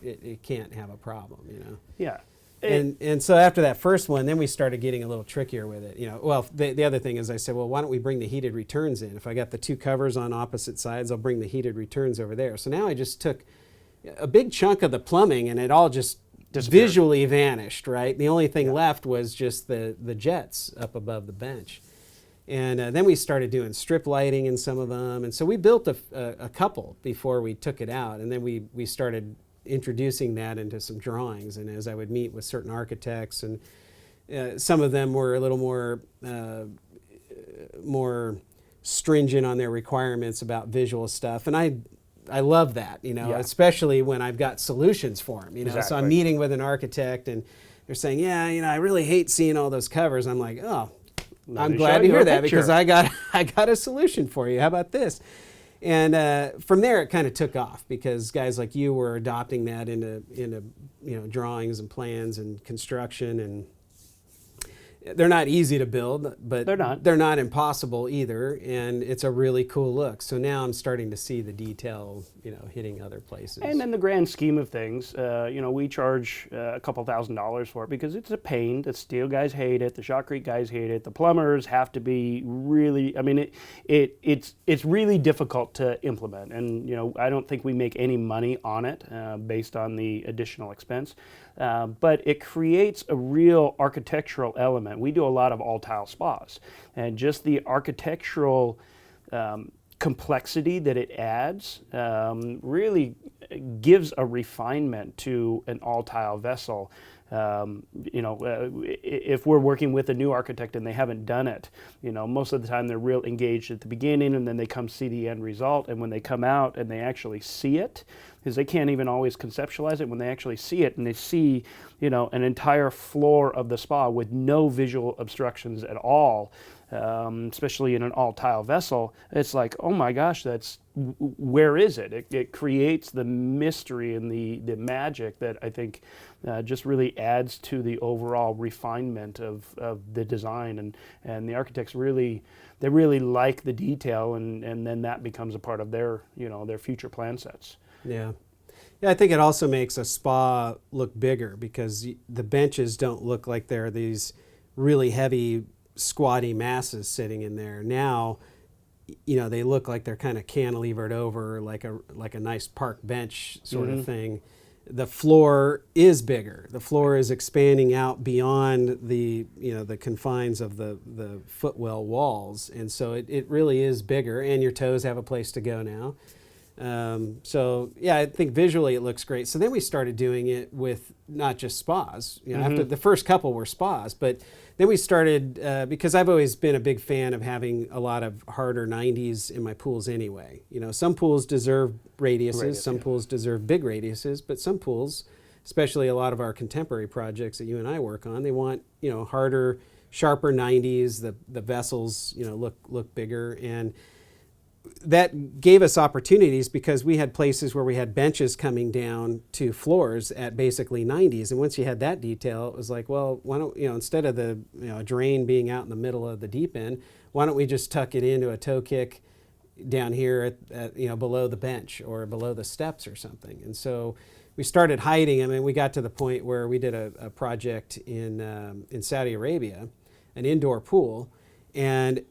have a problem. Yeah. And so after that first one, then we started getting a little trickier with it. The other thing is I said, well, why don't we bring the heated returns in? If I got the 2 covers on opposite sides, I'll bring the heated returns over there. So now I just took a big chunk of the plumbing, and it all just visually vanished, right? The only thing left was just the jets up above the bench. And then we started doing strip lighting in some of them. And so we built a couple before we took it out. And then we started introducing that into some drawings. And as I would meet with certain architects, and some of them were a little more stringent on their requirements about visual stuff. And I love that, especially when I've got solutions for them. Exactly. So I'm meeting with an architect, and they're saying, I really hate seeing all those covers. I'm like, oh, I'm glad to hear that, because I got a solution for you. How about this? And from there, it kind of took off, because guys like you were adopting that into drawings and plans and construction. And they're not easy to build, but they're not impossible either. And it's a really cool look. So now I'm starting to see the detail, hitting other places. And in the grand scheme of things, we charge a couple $1,000s for it, because it's a pain. The steel guys hate it. The shotcrete guys hate it. The plumbers have to be really, it's really difficult to implement. And, I don't think we make any money on it based on the additional expense. But it creates a real architectural element. We do a lot of all-tile spas, and just the architectural complexity that it adds really gives a refinement to an all-tile vessel. If we're working with a new architect and they haven't done it, most of the time they're real engaged at the beginning, and then they come see the end result. And when they come out and they actually see it, because they can't even always conceptualize it, when they actually see it and they see, an entire floor of the spa with no visual obstructions at all, especially in an all-tile vessel, it's like, oh my gosh, where is it? It creates the mystery and the magic that I think just really adds to the overall refinement of the design, and the architects really like the detail, and then that becomes a part of their future plan sets. Yeah. Yeah, I think it also makes a spa look bigger because the benches don't look like they're these really heavy, squatty masses sitting in there. Now, they look like they're kind of cantilevered over like a nice park bench sort of thing. The floor is bigger. The floor is expanding out beyond the confines of the footwell walls, and so it really is bigger. And your toes have a place to go now. So yeah, I think visually it looks great. So then we started doing it with not just spas. After the first couple were spas, but then we started because I've always been a big fan of having a lot of harder 90s in my pools anyway. Some pools deserve radiuses, some pools deserve big radiuses, but some pools, especially a lot of our contemporary projects that you and I work on, they want harder, sharper 90s. The vessels look bigger, and that gave us opportunities because we had places where we had benches coming down to floors at basically 90s. And once you had that detail, it was like, well, why don't, instead of the drain being out in the middle of the deep end, why don't we just tuck it into a toe kick down here at below the bench or below the steps or something. And so we started hiding them, and we got to the point where we did a project in Saudi Arabia, an indoor pool, and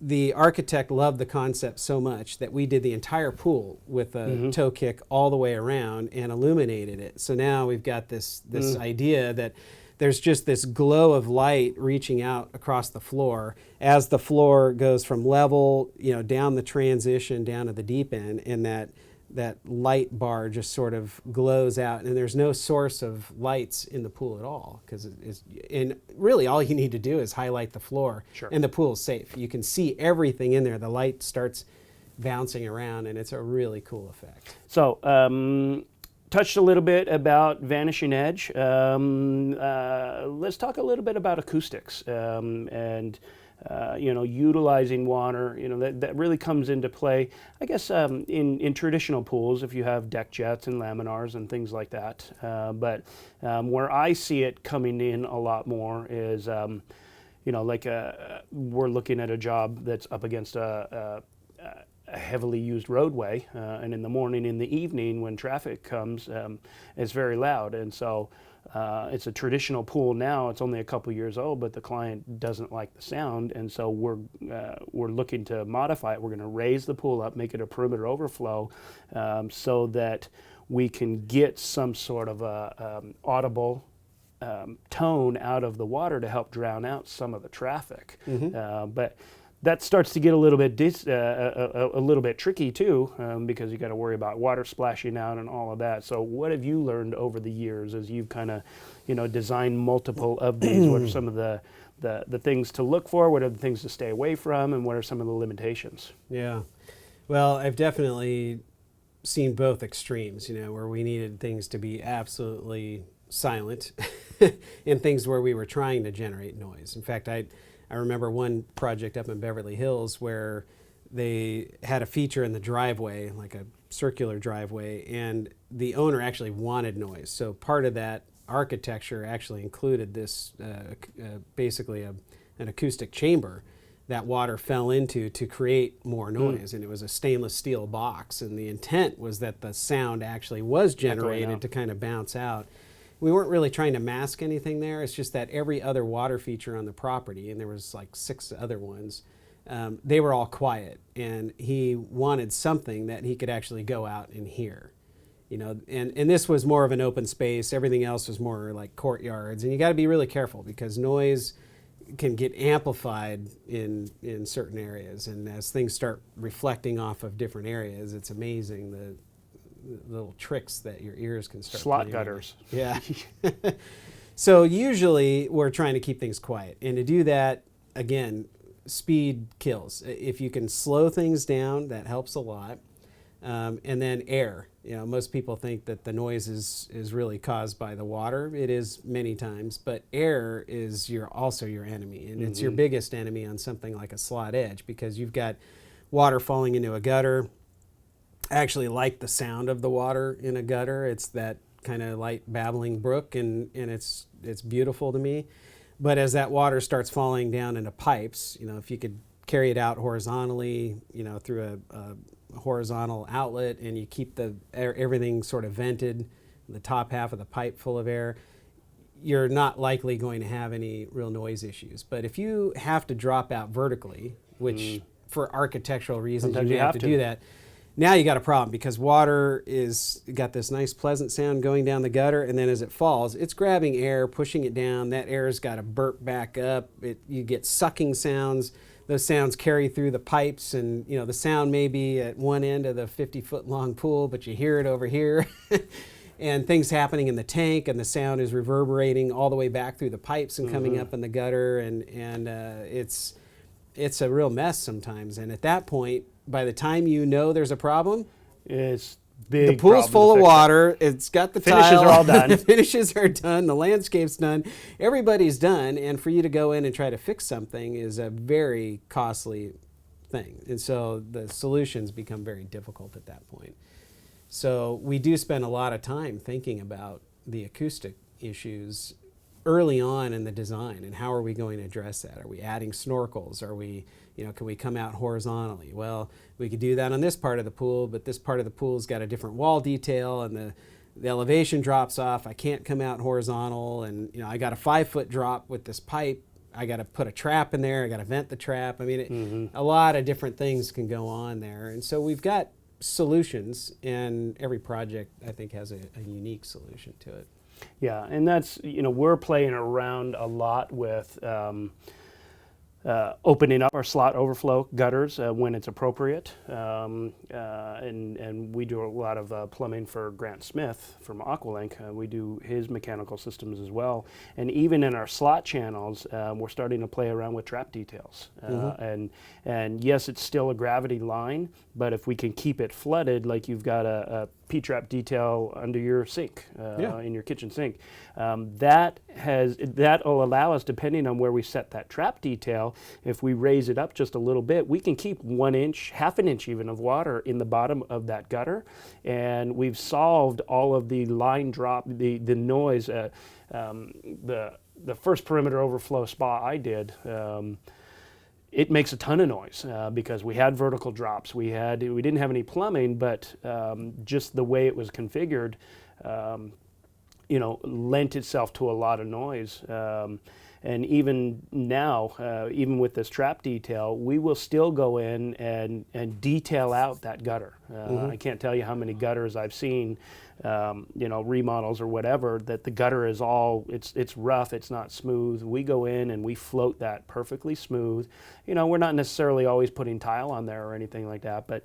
the architect loved the concept so much that we did the entire pool with a toe kick all the way around and illuminated it. So now we've got this idea that there's just this glow of light reaching out across the floor as the floor goes from level, down the transition down to the deep end, and that light bar just sort of glows out, and there's no source of lights in the pool at all, and really all you need to do is highlight the floor, and the pool is safe. You can see everything in there. The light starts bouncing around, and it's a really cool effect. So touched a little bit about Vanishing Edge. Let's talk a little bit about acoustics and utilizing water. That really comes into play, I guess, in traditional pools if you have deck jets and laminars and things like that. But where I see it coming in a lot more is, we're looking at a job that's up against a heavily used roadway, and in the morning, in the evening, when traffic comes, it's very loud, and so it's a traditional pool now. It's only a couple years old, but the client doesn't like the sound, and so we're looking to modify it. We're going to raise the pool up, make it a perimeter overflow, so that we can get some sort of a audible tone out of the water to help drown out some of the traffic. But that starts to get a little bit tricky too, because you got to worry about water splashing out and all of that. So what have you learned over the years as you've kind of, designed multiple of these? What are some of the things to look for? What are the things to stay away from? And what are some of the limitations? Yeah, well, I've definitely seen both extremes, where we needed things to be absolutely silent and things where we were trying to generate noise. In fact, I remember one project up in Beverly Hills where they had a feature in the driveway, like a circular driveway, and the owner actually wanted noise. So part of that architecture actually included this, basically an acoustic chamber that water fell into to create more noise. And it was a stainless steel box, and the intent was that the sound actually was generated to kind of bounce out. We weren't really trying to mask anything there. It's just that every other water feature on the property, and there was like 6 other ones, they were all quiet. And he wanted something that he could actually go out and hear. And this was more of an open space. Everything else was more like courtyards. And you got to be really careful because noise can get amplified in certain areas. And as things start reflecting off of different areas, it's amazing the little tricks that your ears can start slot gutters. Yeah. So usually we're trying to keep things quiet, and to do that, again, speed kills. If you can slow things down, that helps a lot. And then air. Most people think that the noise is really caused by the water. It is many times, but air is also your enemy, and it's your biggest enemy on something like a slot edge, because you've got water falling into a gutter. I actually like the sound of the water in a gutter. It's that kind of light babbling brook, and it's beautiful to me. But as that water starts falling down into pipes, if you could carry it out horizontally, through a horizontal outlet, and you keep everything sort of vented, the top half of the pipe full of air, you're not likely going to have any real noise issues. But if you have to drop out vertically, which for architectural reasons Sometimes you may have to do that, now you got a problem, because water is got this nice pleasant sound going down the gutter, and then as it falls, it's grabbing air, pushing it down. That air's got to burp back up. You get sucking sounds. Those sounds carry through the pipes, and the sound may be at one end of the 50-foot long pool, but you hear it over here. And things happening in the tank, and the sound is reverberating all the way back through the pipes and coming up in the gutter, and it's a real mess sometimes. And at that point, by the time there's a problem, it's big. The pool's full of water. It's got the finishes tile. are all done. The finishes are done. The landscape's done. Everybody's done. And for you to go in and try to fix something is a very costly thing. And so the solutions become very difficult at that point. So we do spend a lot of time thinking about the acoustic issues early on in the design, and how are we going to address that? Are we adding snorkels? Are we, can we come out horizontally? Well, we could do that on this part of the pool, but this part of the pool's got a different wall detail, and the elevation drops off. I can't come out horizontal, and I got a 5-foot drop with this pipe. I got to put a trap in there. I got to vent the trap. I mean, a lot of different things can go on there, and so we've got solutions, and every project I think has a unique solution to it. Yeah, and that's, we're playing around a lot with opening up our slot overflow gutters when it's appropriate. And we do a lot of plumbing for Grant Smith from Aqualink. We do his mechanical systems as well. And even in our slot channels, we're starting to play around with trap details. And yes, it's still a gravity line, but if we can keep it flooded, like you've got a P-trap detail under your sink, in your kitchen sink, that'll allow us, depending on where we set that trap detail, if we raise it up just a little bit, we can keep 1 inch, half an inch even of water in the bottom of that gutter, and we've solved all of the line drop, the noise. The first perimeter overflow spa I did, it makes a ton of noise because we had vertical drops. We didn't have any plumbing, but just the way it was configured, lent itself to a lot of noise. And even now, even with this trap detail, we will still go in and detail out that gutter. I can't tell you how many gutters I've seen, remodels or whatever, that the gutter is it's rough, it's not smooth. We go in and we float that perfectly smooth. We're not necessarily always putting tile on there or anything like that, but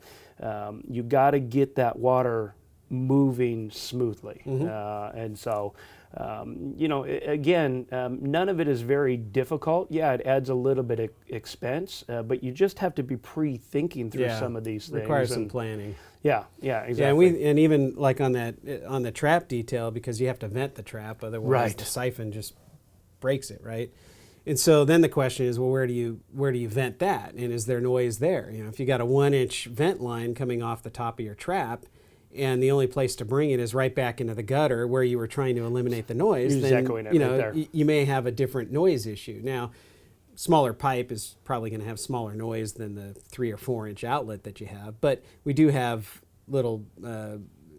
you got to get that water moving smoothly. And so, again, none of it is very difficult. Yeah, it adds a little bit of expense, but you just have to be pre-thinking through some of these things. Requires some planning. Yeah, exactly. Yeah, and even like on the trap detail, because you have to vent the trap, otherwise the siphon just breaks it, right? And so then the question is, well, where do you vent that? And is there noise there? If you got a 1-inch vent line coming off the top of your trap, and the only place to bring it is right back into the gutter where you were trying to eliminate the noise, you're then echoing it right there. You may have a different noise issue. Now, smaller pipe is probably going to have smaller noise than the 3 or 4 inch outlet that you have, but we do have little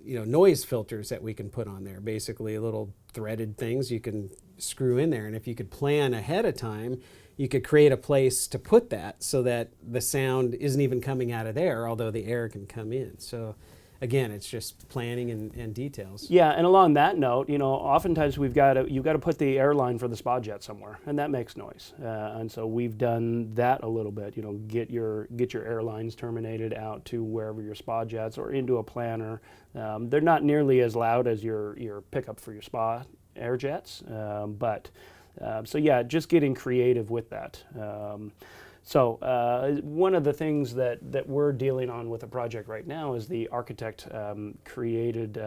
noise filters that we can put on there, basically little threaded things you can screw in there. And if you could plan ahead of time, you could create a place to put that so that the sound isn't even coming out of there, although the air can come in. So again, it's just planning and details. Yeah, and along that note, oftentimes you've got to put the airline for the spa jet somewhere, and that makes noise. And so we've done that a little bit. Get your airlines terminated out to wherever your spa jets or into a planner. They're not nearly as loud as your pickup for your spa air jets, but so yeah, just getting creative with that. So one of the things that we're dealing on with a project right now is the architect created,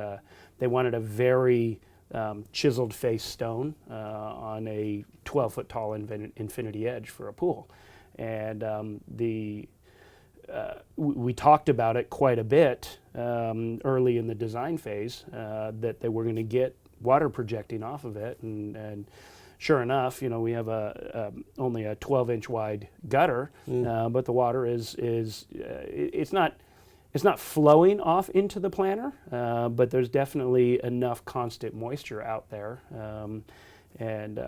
they wanted a very chiseled face stone on a 12-foot tall infinity edge for a pool. And we talked about it quite a bit early in the design phase, that they were going to get water projecting off of it, and sure enough, we have only a 12-inch wide gutter, but the water is it's not flowing off into the planter, but there's definitely enough constant moisture out there. And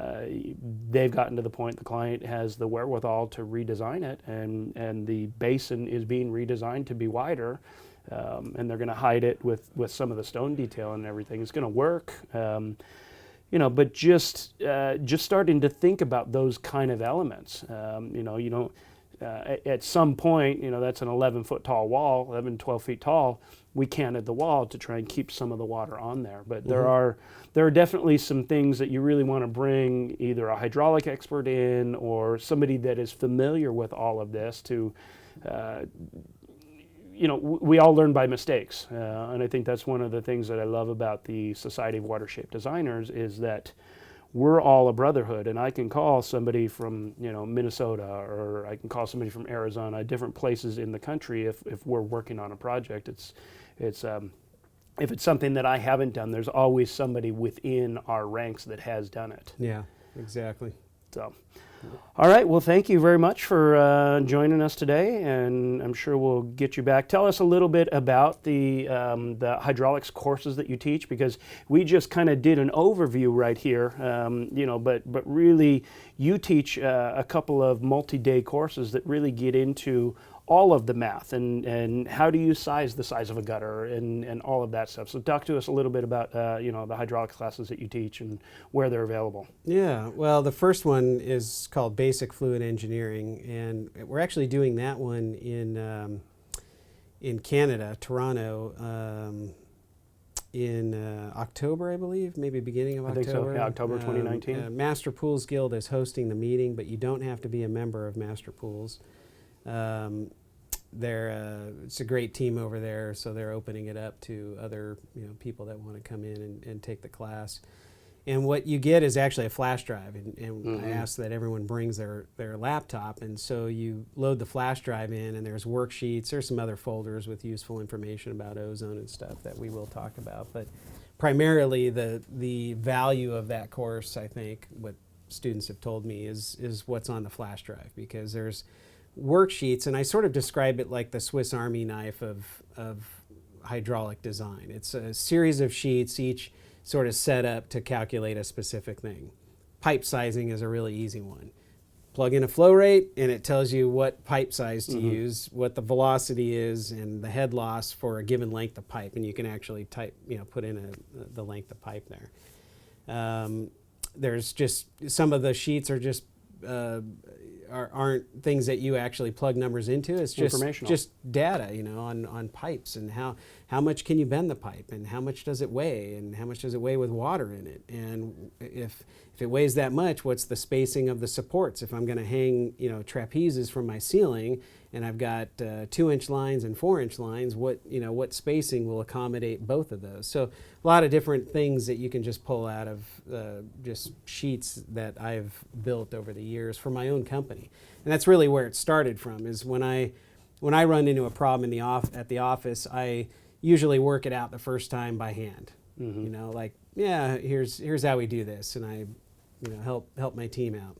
they've gotten to the point the client has the wherewithal to redesign it, and the basin is being redesigned to be wider, and they're going to hide it with some of the stone detail and everything. It's going to work, but just starting to think about those kind of elements. At some point, that's an 11-foot tall wall, 12 feet tall. We canted the wall to try and keep some of the water on there. But there are definitely some things that you really want to bring either a hydraulic expert in or somebody that is familiar with all of this to, we all learn by mistakes. And I think that's one of the things that I love about the Society of Watershape Designers is that we're all a brotherhood, and I can call somebody from Minnesota, or I can call somebody from Arizona, different places in the country if we're working on a project. It's if it's something that I haven't done, there's always somebody within our ranks that has done it. Yeah, exactly. So, all right. Well, thank you very much for joining us today, and I'm sure we'll get you back. Tell us a little bit about the hydraulics courses that you teach, because we just kind of did an overview right here, but really you teach a couple of multi-day courses that really get into all of the math and how do you size the size of a gutter and all of that stuff. So talk to us a little bit about the hydraulics classes that you teach and where they're available. Yeah, well, the first one is called Basic Fluid Engineering, and we're actually doing that one in Canada, Toronto, in October, I believe, maybe beginning of October. I think so, yeah, October 2019. Master Pools Guild is hosting the meeting, but you don't have to be a member of Master Pools. It's a great team over there, so they're opening it up to other people that want to come in and take the class. And what you get is actually a flash drive, and I ask that everyone brings their laptop, and so you load the flash drive in, and there's worksheets, there's some other folders with useful information about ozone and stuff that we will talk about, but primarily the value of that course, I think, what students have told me is what's on the flash drive, because there's worksheets, and I sort of describe it like the Swiss Army knife of hydraulic design. It's a series of sheets, each sort of set up to calculate a specific thing. Pipe sizing is a really easy one. Plug in a flow rate, and it tells you what pipe size to use, what the velocity is, and the head loss for a given length of pipe, and you can actually put in the length of pipe there. There's just some of the sheets are just aren't things that you actually plug numbers into. It's just data, on pipes, and how much can you bend the pipe, and how much does it weigh, and how much does it weigh with water in it, and if it weighs that much, what's the spacing of the supports? If I'm going to hang trapezes from my ceiling, and I've got 2-inch lines and 4-inch lines, what spacing will accommodate both of those? So a lot of different things that you can just pull out of just sheets that I've built over the years for my own company. And that's really where it started from, is when I run into a problem at the office, I usually work it out the first time by hand. Here's how we do this, and I help my team out.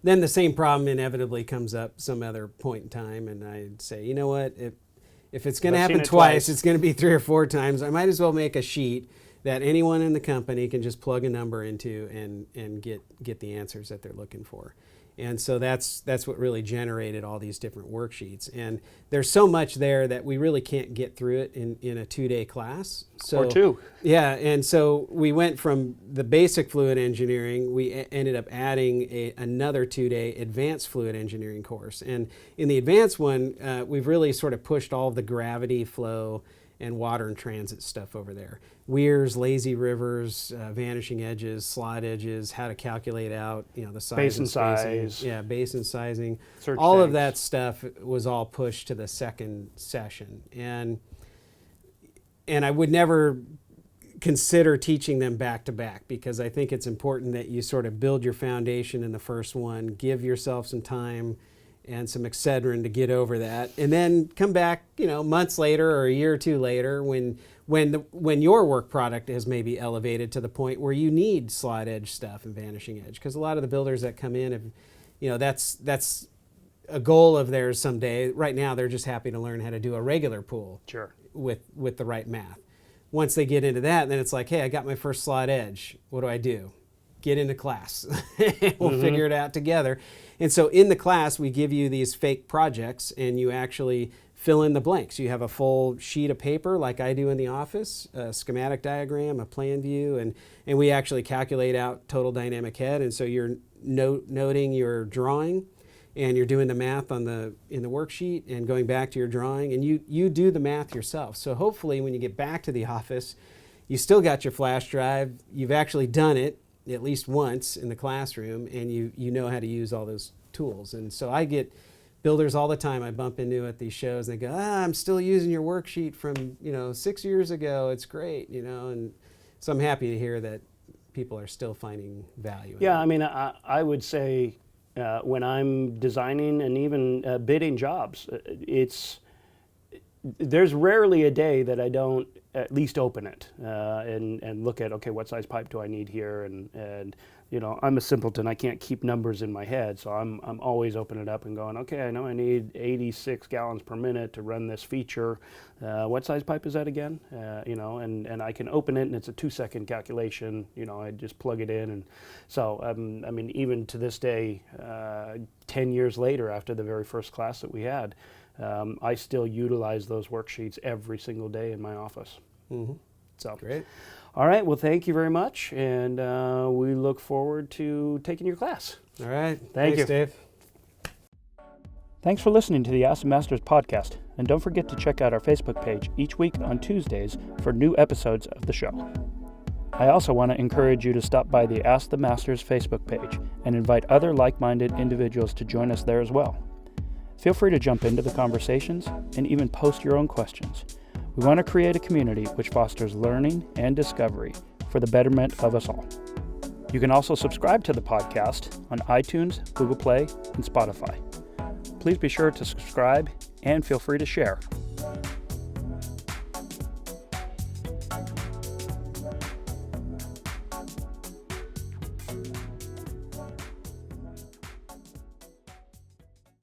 Then the same problem inevitably comes up some other point in time, and I'd say, you know what, if it's going to happen twice, it's going to be 3 or 4 times. I might as well make a sheet that anyone in the company can just plug a number into and get the answers that they're looking for. And so that's what really generated all these different worksheets. And there's so much there that we really can't get through it in a 2-day class. Or 2. Yeah, and so we went from the basic fluid engineering, we ended up adding another 2-day advanced fluid engineering course. And in the advanced one, we've really sort of pushed all of the gravity flow and water and transit stuff over there. Weirs, lazy rivers, vanishing edges, slot edges, how to calculate out, the size Basin and spacing. size. Yeah, basin sizing. Search all of tanks. that stuff was all pushed to the second session. And I would never consider teaching them back to back, because I think it's important that you sort of build your foundation in the first one, give yourself some time and some Excedrin to get over that, and then come back, months later or a year or two later when your work product has maybe elevated to the point where you need slot edge stuff and vanishing edge. Because a lot of the builders that come in have, that's a goal of theirs someday. Right now, they're just happy to learn how to do a regular pool Sure. with the right math. Once they get into that, then it's like, hey, I got my first slot edge. What do? Get into class. We'll figure it out together. And so in the class, we give you these fake projects, and you actually fill in the blanks. You have a full sheet of paper like I do in the office, a schematic diagram, a plan view, and we actually calculate out total dynamic head. And so you're noting your drawing, and you're doing the math in the worksheet and going back to your drawing, and you do the math yourself. So hopefully when you get back to the office, you still got your flash drive, you've actually done it at least once in the classroom, and you know how to use all those tools. And so I get builders all the time I bump into at these shows, and they go, I'm still using your worksheet from 6 years ago, it's great, and so I'm happy to hear that people are still finding value in it. I mean, I would say when I'm designing and even bidding jobs, there's rarely a day that I don't at least open it and look at, okay, what size pipe do I need here? And I'm a simpleton. I can't keep numbers in my head, so I'm always opening it up and going, okay, I know I need 86 gallons per minute to run this feature. What size pipe is that again? And I can open it, and it's a 2-second calculation. I just plug it in, and so I mean, even to this day, 10 years later, after the very first class that we had, I still utilize those worksheets every single day in my office. Mm-hmm. So Great. All right. Well, thank you very much, and we look forward to taking your class. All right. Thanks, Thanks, Dave. Thanks for listening to the Ask the Masters podcast, and don't forget to check out our Facebook page each week on Tuesdays for new episodes of the show. I also want to encourage you to stop by the Ask the Masters Facebook page and invite other like-minded individuals to join us there as well. Feel free to jump into the conversations and even post your own questions. We want to create a community which fosters learning and discovery for the betterment of us all. You can also subscribe to the podcast on iTunes, Google Play, and Spotify. Please be sure to subscribe and feel free to share.